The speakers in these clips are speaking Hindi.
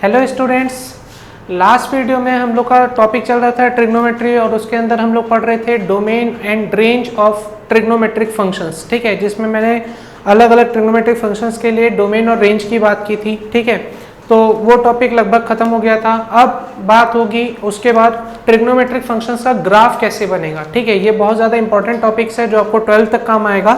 हेलो स्टूडेंट्स, लास्ट वीडियो में हम लोग का टॉपिक चल रहा था ट्रिग्नोमेट्री और उसके अंदर हम लोग पढ़ रहे थे domain and range of trigonometric functions. ठीक है, जिसमें मैंने अलग अलग ट्रिग्नोमेट्रिक फंक्शंस के लिए डोमेन और रेंज की बात की थी। ठीक है, तो वो टॉपिक लगभग खत्म हो गया था। अब बात होगी उसके बाद ट्रिग्नोमेट्रिक फंक्शंस का ग्राफ कैसे बनेगा। ठीक है, ये बहुत ज़्यादा इंपॉर्टेंट टॉपिक्स है जो आपको 12th तक काम आएगा।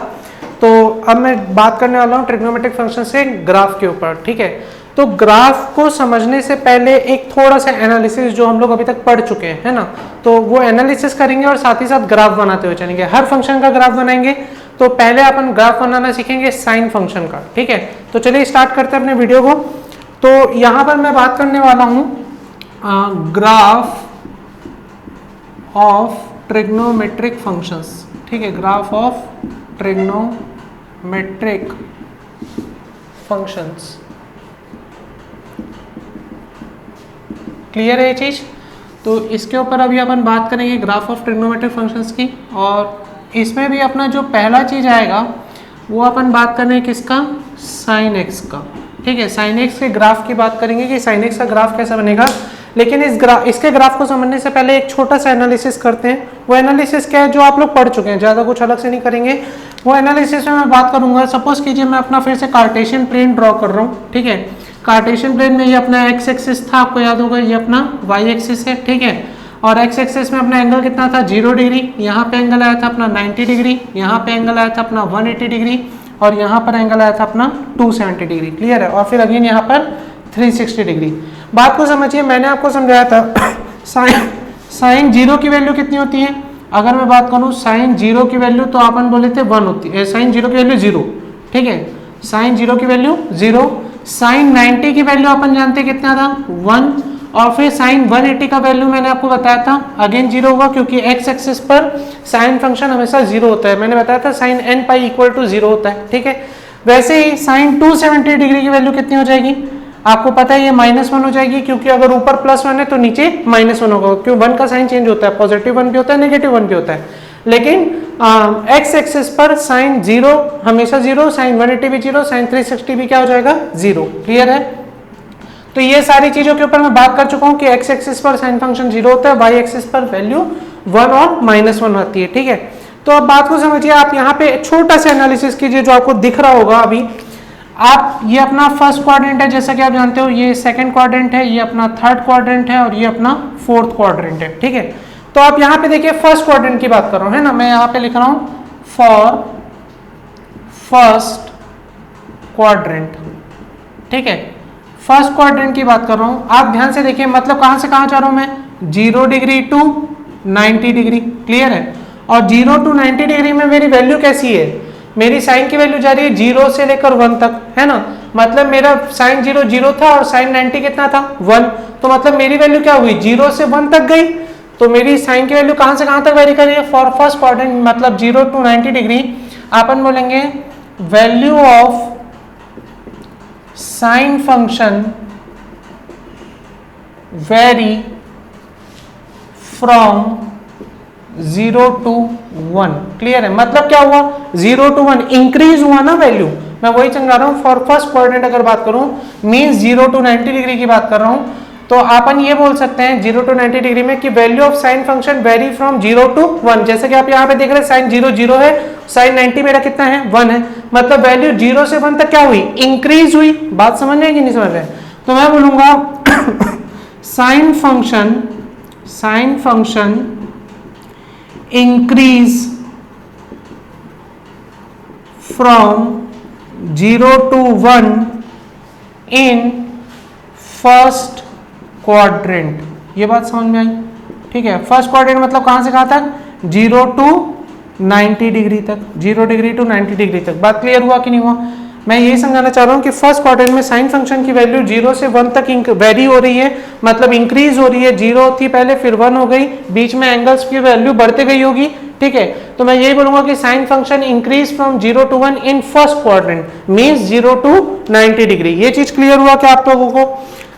तो अब मैं बात करने वाला हूँ ट्रिग्नोमेट्रिक फंक्शन से ग्राफ के ऊपर। ठीक है, तो ग्राफ को समझने से पहले एक थोड़ा सा एनालिसिस जो हम लोग अभी तक पढ़ चुके हैं, है ना, तो वो एनालिसिस करेंगे और साथ ही साथ ग्राफ बनाते हुए चलेंगे। हर फंक्शन का ग्राफ बनाएंगे। तो पहले अपन ग्राफ बनाना सीखेंगे साइन फंक्शन का। ठीक है, तो चलिए स्टार्ट करते हैं अपने वीडियो को। तो यहाँ पर मैं बात करने वाला हूँ ग्राफ ऑफ ट्रिग्नोमेट्रिक फंक्शंस। ठीक है, graph of trigonometric functions. Clear है ये चीज? तो इसके ऊपर अभी अपन बात करेंगे ग्राफ ऑफ ट्रिग्नोमेट्रिक फंक्शंस की, और इसमें भी अपना जो पहला चीज आएगा वो अपन बात करेंगे किसका, साइन एक्स का। ठीक है, साइन एक्स के ग्राफ की बात करेंगे कि साइन एक्स का ग्राफ कैसा बनेगा। लेकिन इसके ग्राफ को समझने से पहले एक छोटा सा एनालिसिस करते हैं। वो एनालिसिस क्या है जो आप लोग पढ़ चुके हैं, ज़्यादा कुछ अलग से नहीं करेंगे। वो एनालिसिस में मैं बात करूंगा, सपोज कीजिए मैं अपना फिर से कार्टेशियन प्लेन ड्रॉ कर रहा हूँ। ठीक है, कार्टेशियन प्लेन में ये अपना एक्स एक्सिस था, आपको याद होगा, ये अपना वाई एक्सिस है। ठीक है, और एक्स एक्सिस में अपना एंगल कितना था, 0 डिग्री। यहाँ पे एंगल आया था अपना 90 डिग्री, यहाँ पे एंगल आया था अपना 180 डिग्री, और यहाँ पर एंगल आया था अपना 270 डिग्री। क्लियर है? और फिर अगेन यहाँ पर 360 डिग्री। बात को समझिए, मैंने आपको समझाया था साइन 0 की वैल्यू कितनी होती है। अगर मैं बात करूँ साइन 0 की वैल्यू, तो अपन बोले थे 1 होती है। साइन 0 की वैल्यू 0। ठीक है, साइन 0 की वैल्यू 0। साइन 90 की वैल्यू अपन जानते कितना था, 1। और फिर साइन 180 का वैल्यू मैंने आपको बताया था, अगेन 0 होगा क्योंकि एक्स एक्सिस पर साइन फंक्शन हमेशा 0 होता है। मैंने बताया था sine n pi equal to 0 होता है। ठीक है, वैसे ही साइन 270 डिग्री की वैल्यू कितनी हो जाएगी, आपको पता है ये -1 हो जाएगी, क्योंकि अगर ऊपर +1 है तो नीचे -1 होगा, क्यों 1 का साइन चेंज होता है, पॉजिटिव 1 भी होता है, नेगेटिव 1 भी होता है। लेकिन एक्स एक्सिस पर साइन 0 हमेशा 0, साइन 180 भी 0, साइन 360 भी क्या हो जाएगा, 0। क्लियर है? तो ये सारी चीजों के ऊपर मैं बात कर चुका हूं कि एक्स एक्सिस पर साइन फंक्शन 0 होता है, वाई एक्सिस पर वैल्यू 1 और -1 आती है। ठीक है, तो अब बात को समझिए, आप यहाँ पे छोटा सा एनालिसिस कीजिए जो आपको दिख रहा होगा अभी। आप ये अपना फर्स्ट क्वाड्रेंट है, जैसा कि आप जानते हो, ये सेकंड क्वाड्रेंट है, ये अपना थर्ड क्वाड्रेंट है, और ये अपना फोर्थ क्वाड्रेंट है। ठीक है, तो आप यहाँ पे देखिए फर्स्ट क्वाड्रेंट की बात कर रहा हूँ, है ना, मैं यहाँ पे लिख रहा हूँ फॉर फर्स्ट क्वाड्रेंट। ठीक है, फर्स्ट क्वाड्रेंट की बात कर रहा हूँ। आप ध्यान से देखिए, मतलब कहाँ से कहाँ जा रहा हूँ मैं, 0 डिग्री टू 90 डिग्री। क्लियर है? और 0 टू 90 डिग्री में मेरी वैल्यू कैसी है, मेरी साइन की वैल्यू जा रही है 0 से लेकर 1 तक, है ना। मतलब मेरा साइन 0 0 था और साइन 90 कितना था, 1। तो मतलब मेरी वैल्यू क्या हुई, 0 से 1 तक गई। तो मेरी साइन की वैल्यू कहाँ से कहाँ तक वेरी कर रही है, फॉर फर्स्ट क्वाड्रेंट, मतलब 0 टू 90 डिग्री। अपन बोलेंगे value of sine function very from 0 to 1। Clear है? मतलब क्या हुआ, 0 to 1 इंक्रीज हुआ ना वैल्यू। मैं वही समझा रहा हूं, फॉर फर्स्ट क्वाड्रेंट अगर बात करूं, मींस 0 to 90 डिग्री की बात कर रहा हूं, तो अपन ये बोल सकते हैं 0 to 90 डिग्री में कि value of sine function very from 0 to 1। जैसे कि आप यहाँ पे देख रहे हैं साइन 0 0 है, साइन 90 मेरा कितना है, 1 है। मतलब वैल्यू 0 से 1 तक क्या हुई, इंक्रीज हुई। बात समझ रहे हैं कि नहीं समझ रहे? तो मैं बोलूंगा sine function increase from 0 to 1 in first quadrant। ये बात समझ में आई? ठीक है, फर्स्ट क्वाड्रेंट मतलब कहां से कहां तक, 0 to 90 डिग्री तक, 0 डिग्री टू 90 डिग्री तक। बात क्लियर हुआ कि नहीं हुआ? मैं यही समझाना चाह रहा हूँ कि फर्स्ट क्वाड्रेंट में साइन फंक्शन की वैल्यू 0 से 1 तक वेरी हो रही है, मतलब इंक्रीज हो रही है। 0 थी पहले, फिर 1 हो गई, बीच में एंगल्स की वैल्यू बढ़ते गई होगी। ठीक है, तो मैं यही बोलूंगा कि sine function increase from 0 to 1 in first quadrant, means 0 to 90 degree. ये चीज क्लियर हुआ क्या आप लोगों को?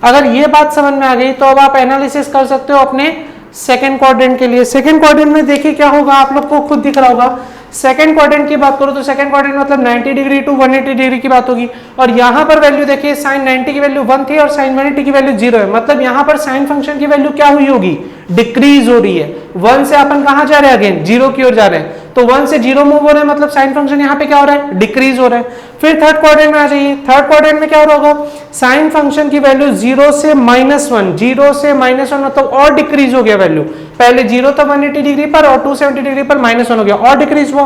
अगर ये बात समझ में आ गई तो अब आप एनालिसिस कर सकते हो अपने सेकेंड क्वाड्रेंट के लिए। सेकेंड क्वाड्रेंट में देखिए क्या होगा, आप लोग को खुद दिख रहा होगा। सेकंड क्वाड्रेंट की बात करूं तो सेकंड क्वाड्रेंट मतलब 90 डिग्री टू 180 डिग्री की बात होगी। और यहाँ पर वैल्यू देखिए साइन 90 की वैल्यू 1 थी और साइन 180 की वैल्यू 0 है, मतलब यहाँ पर साइन फंक्शन की वैल्यू क्या हुई होगी, डिक्रीज हो रही है। 1 से अपन कहाँ जा रहे हैं, अगेन 0 की ओर जा रहे हैं, तो 1 से 0 मूव हो रहे हैं, मतलब साइन फंक्शन यहाँ पे क्या हो रहा है, डिक्रीज हो रहा है। फिर थर्ड क्वाड्रेंट में आ जाइए, थर्ड क्वाड्रेंट में क्या हो रहा होगा, साइन फंक्शन की वैल्यू 0 से -1, 0 से -1 मतलब और डिक्रीज हो गया वैल्यू, पहले 0 था 180 डिग्री पर और 270 डिग्री पर -1 हो गया और डिक्रीज हुआ।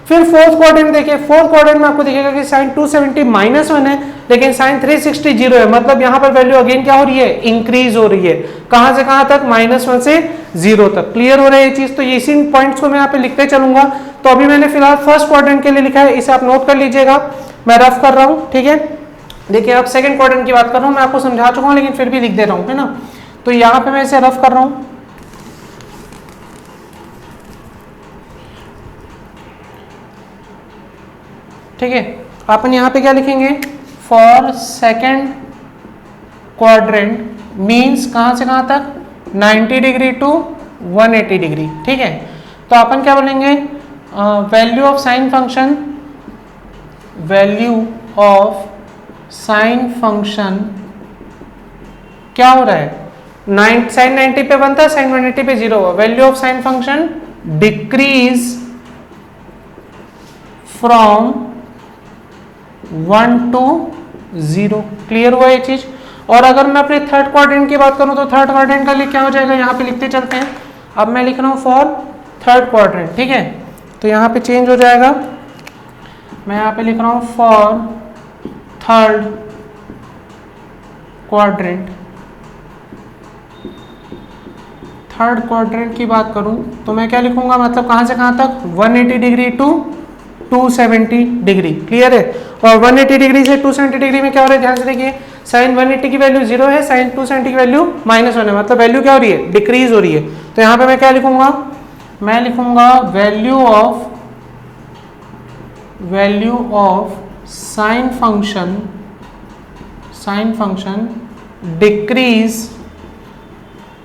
फिर फोर्थ क्वाड्रेंट देखिए, फोर्थ क्वाड्रेंट में आपको दिखेगा कि साइन 270 -1 है लेकिन साइन 360 0 है, मतलब यहाँ पर वैल्यू अगेन क्या हो रही है, इंक्रीज हो रही है। कहां से कहां तक, -1 से 0 तक। क्लियर हो रहा है ये चीज, तो इसी पॉइंट्स को मैं यहाँ पे लिखते चलूंगा। तो अभी मैंने फिलहाल फर्स्ट क्वाड्रेंट के लिए लिखा है, इसे आप नोट कर लीजिएगा, मैं रफ कर रहा हूँ, ठीक है। देखिए आप सेकंड क्वाड्रेंट की बात कर रहा हूँ, मैं आपको समझा चुका हूँ लेकिन फिर भी लिख दे रहा हूँ, है ना। तो यहाँ पे मैं इसे रफ कर रहा हूँ, ठीक है। अपन यहाँ पे क्या लिखेंगे, फॉर सेकंड क्वाड्रेंट मीन्स कहां से कहां तक, 90 डिग्री टू 180 डिग्री, ठीक है। तो अपन क्या बोलेंगे, value of sine function, value of sine function क्या हो रहा है, साइन 90 पे 1 था, साइन 180 पे 0 हुआ, value of sine function decrease from 1 to 0। Clear हुआ ये चीज। और अगर मैं अपने थर्ड क्वाड्रेंट की बात करूं तो थर्ड क्वाड्रेंट का लिए क्या हो जाएगा, यहाँ पे लिखते चलते हैं। अब मैं लिख रहा हूं फॉर थर्ड क्वाड्रेंट, ठीक है। तो यहाँ पे चेंज हो जाएगा, मैं यहाँ पे लिख रहा हूं for third quadrant. Third quadrant की बात करूं तो मैं क्या लिखूंगा, मतलब कहां से कहां तक, 180 डिग्री टू 270 डिग्री। क्लियर है। और 180 डिग्री से 270 डिग्री में क्या हो रहा है, ध्यान से देखिए, साइन 180 की वैल्यू 0 है, साइन 270 की वैल्यू -1 है, मतलब वैल्यू क्या हो रही है, डिक्रीज हो रही है। तो यहाँ पे मैं क्या लिखूंगा, मैं लिखूंगा value of sine function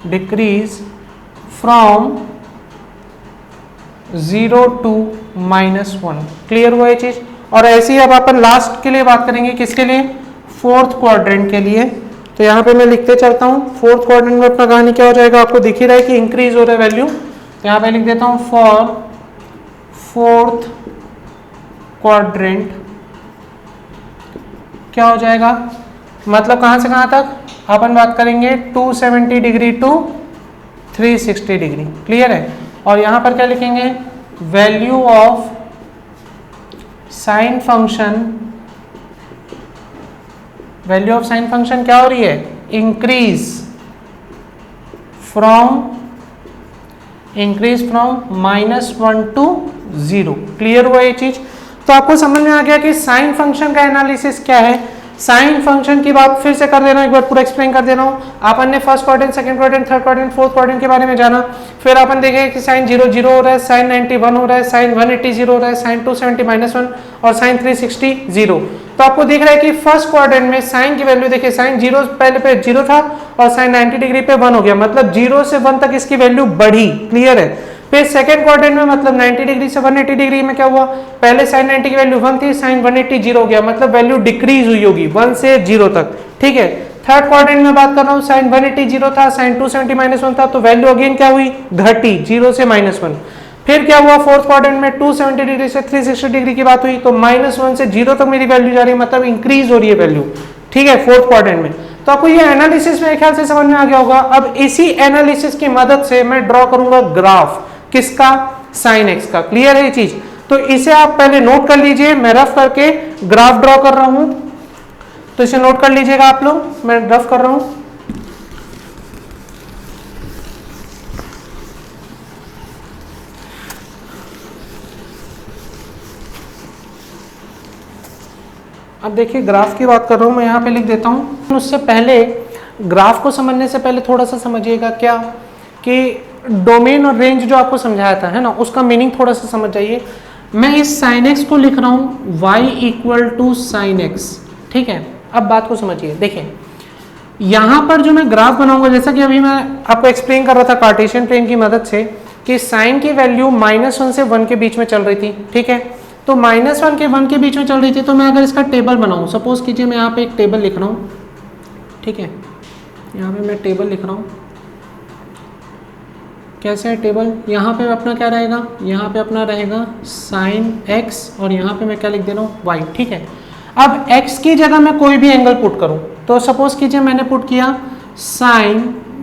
decrease from 0 to -1। Clear हुआ ये चीज। और ऐसे ही अब अपन लास्ट के लिए बात करेंगे, किसके लिए, फोर्थ क्वाड्रेंट के लिए। तो यहाँ पे मैं लिखते चलता हूँ, फोर्थ क्वाड्रेंट में अपना कहानी क्या हो जाएगा, आपको दिख ही रहा है कि इंक्रीज हो रहा है वैल्यू। तो यहाँ पे लिख देता हूँ फॉर फोर्थ क्वाड्रेंट क्या हो जाएगा, मतलब कहां से कहां तक, अपन बात करेंगे 270 डिग्री टू 360 डिग्री। क्लियर है। और यहां पर क्या लिखेंगे, value of sine function, value of sine function क्या हो रही है, इंक्रीज फ्रॉम -1 to 0। क्लियर हुआ ये चीज। तो आपको समझ में आ गया कि साइन फंक्शन का एनालिसिस क्या है। साइन फंक्शन की बात फिर से कर देना, एक बार पूरा एक्सप्लेन कर दे रहा हूँ। अपन ने first quadrant, second quadrant, third quadrant, fourth quadrant के बारे में जाना। फिर अपन देखेंगे कि साइन 0 0 हो रहा है, साइन 90 1 हो रहा है, साइन 180 0 हो रहा है, साइन 270 -1 और साइन 360 0। तो आपको दिख रहा है कि फर्स्ट क्वाड्रेंट में साइन की वैल्यू देखिए, साइन 0 पहले पे 0 था और साइन 90 डिग्री पे 1 हो गया, मतलब 0 से 1 तक इसकी वैल्यू बढ़ी। क्लियर है। फिर सेकंड क्वाड्रेंट में मतलब 90 डिग्री से 180 डिग्री में क्या हुआ, पहले साइन 90 की वैल्यू 1 थी, साइन 180 0 हो गया, मतलब वैल्यू डिक्रीज हुई होगी 1 से 0 तक। ठीक है। थर्ड क्वाड्रेंट में बात कर रहा हूँ, साइन 180 0 था, साइन 270 -1 था, तो वैल्यू अगेन क्या हुई, घटी 0 से -1। फिर क्या हुआ, फोर्थ क्वाड्रेंट में 270 डिग्री से 360 डिग्री की बात हुई, तो -1 से 0 तक मेरी वैल्यू जा रही है, मतलब इंक्रीज हो रही है वैल्यू। ठीक है, फोर्थ क्वाड्रेंट में। तो आपको ये एनालिसिस मेरे ख्याल से समझ में आ गया होगा। अब इसी एनालिसिस की मदद से मैं ड्रॉ करूंगा ग्राफ, किसका, साइन एक्स का। क्लियर है ये चीज। तो इसे आप पहले नोट कर लीजिए, मैं रफ करके ग्राफ ड्रॉ कर रहा हूं, तो इसे नोट कर लीजिएगा आप लोग, मैं रफ कर रहा हूं। अब देखिए ग्राफ की बात कर रहा हूं, मैं यहां पे लिख देता हूं। उससे पहले ग्राफ को समझने से पहले थोड़ा सा समझिएगा क्या कि डोमेन और रेंज जो आपको समझाया था, है ना, उसका मीनिंग थोड़ा सा समझ जाइए। मैं इस साइन एक्स को लिख रहा हूं y = साइन एक्स। ठीक है। अब बात को समझिए, देखिए यहां पर जो मैं ग्राफ बनाऊंगा, जैसा कि अभी मैं आपको एक्सप्लेन कर रहा था कार्टेशियन प्लेन की मदद से, कि साइन की वैल्यू -1 से 1 के बीच में चल रही थी, ठीक है। तो -1 के 1 के बीच में चल रही थी, तो मैं अगर इसका टेबल बनाऊं, सपोज कीजिए मैं यहाँ पे एक टेबल लिख रहा हूँ, ठीक है, यहाँ पे मैं टेबल लिख रहा हूँ। कैसे है टेबल? यहाँ पे अपना क्या रहेगा, यहाँ पे अपना रहेगा साइन x और यहाँ पे मैं क्या लिख दे रहा हूँ y, ठीक है। अब x की जगह मैं कोई भी एंगल पुट करूँ, तो सपोज कीजिए मैंने पुट किया साइन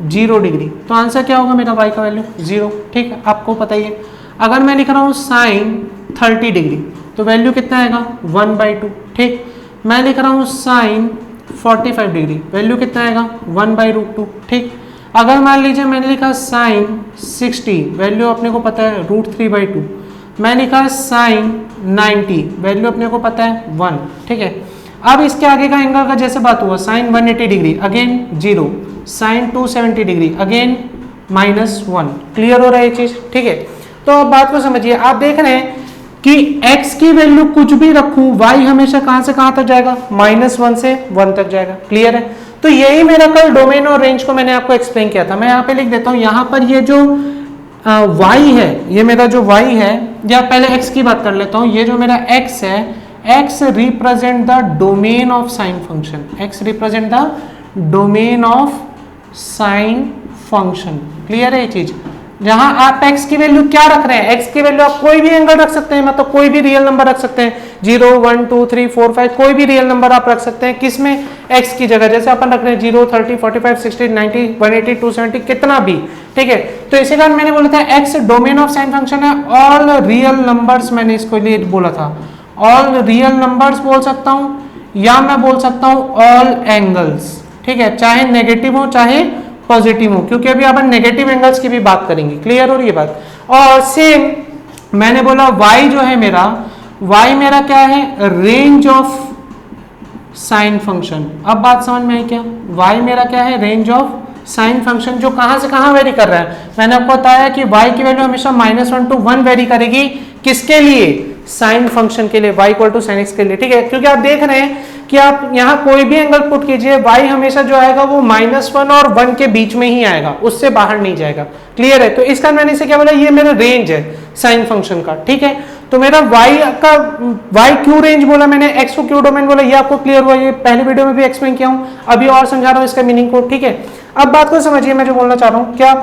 0 डिग्री, तो आंसर क्या होगा मेरा y का वैल्यू 0, ठीक है, आपको पता ही है। अगर मैं लिख रहा हूँ साइन 30 डिग्री, तो वैल्यू कितना आएगा 1/2, ठीक। मैं लिख रहा हूँ साइन 45 डिग्री, वैल्यू कितना आएगा 1/√2, ठीक। अगर मान लीजिए मैंने लिखा साइन 60, वैल्यू अपने को पता है √3/2। मैं लिखा साइन 90, वैल्यू अपने को पता है 1, ठीक है। अब इसके आगे का एंगल का जैसे बात हुआ, sine 180 degree again 0, sine 270 degree again -1। Clear हो रहा है ये चीज, ठीक है। तो अब बात को समझिए, आप देख रहे हैं कि x की वैल्यू कुछ भी रखूं, y हमेशा कहां से कहां तक जाएगा, -1 से 1 तक जाएगा। क्लियर है। तो यही मेरा कल डोमेन और रेंज को मैंने आपको एक्सप्लेन किया था। मैं यहाँ पे लिख देता हूँ, यहाँ पर ये जो y है, ये मेरा जो y है, या पहले x की बात कर लेता हूँ, ये जो मेरा x है, x represent the domain of sine function, x represent the domain of sine function. Clear है ये चीज। जहां आप x की वैल्यू क्या रख रहे हैं, x की वैल्यू आप कोई भी एंगल रख सकते हैं, मतलब कोई भी रियल नंबर रख सकते हैं, 0, 1, 2, 3, 4, 5, कोई भी रियल नंबर आप रख सकते हैं। किसमें, x की जगह, जैसे अपन रख रहे हैं 0, 30, 45, 60, 90, 180, 270, कितना भी, ठीक है। तो इसी कारण मैंने बोला था x domain of sine function है, ऑल रियल नंबर्स, मैंने इसको लिए बोला था, ऑल रियल नंबर्स बोल सकता हूं, या मैं बोल सकता हूं ऑल एंगल्स, ठीक है, चाहे नेगेटिव हो चाहे पॉजिटिव हो, क्योंकि अभी अपन नेगेटिव एंगल्स की भी बात करेंगे। क्लियर हो रही है बात। और सेम मैंने बोला y जो है मेरा, y मेरा क्या है, रेंज ऑफ साइन फंक्शन। अब बात समझ में आई क्या, y मेरा क्या है, रेंज ऑफ साइन फंक्शन, जो कहां से कहां वेरी कर रहा है। मैंने आपको बताया कि y की वैल्यू हमेशा -1 to 1 वेरी करेगी, किसके लिए, साइन फंक्शन के लिए, y = sin x के लिए, ठीक है। क्योंकि आप देख रहे हैं कि आप यहाँ कोई भी एंगल पुट कीजिए, y हमेशा जो आएगा वो -1 और 1 के बीच में ही आएगा, उससे बाहर नहीं जाएगा। क्लियर है। तो इसका मैंने इसे क्या बोला, ये मेरा रेंज है साइन फंक्शन का, ठीक है। तो मेरा y क्यों रेंज बोला मैंने, x को क्यों डोमेन बोला, ये आपको क्लियर हुआ, ये पहले वीडियो में भी एक्सप्लेन किया हूँ, अभी और समझा रहा हूँ इसका मीनिंग को, ठीक है। अब बात को समझिए, मैं जो बोलना चाह रहा हूँ क्या,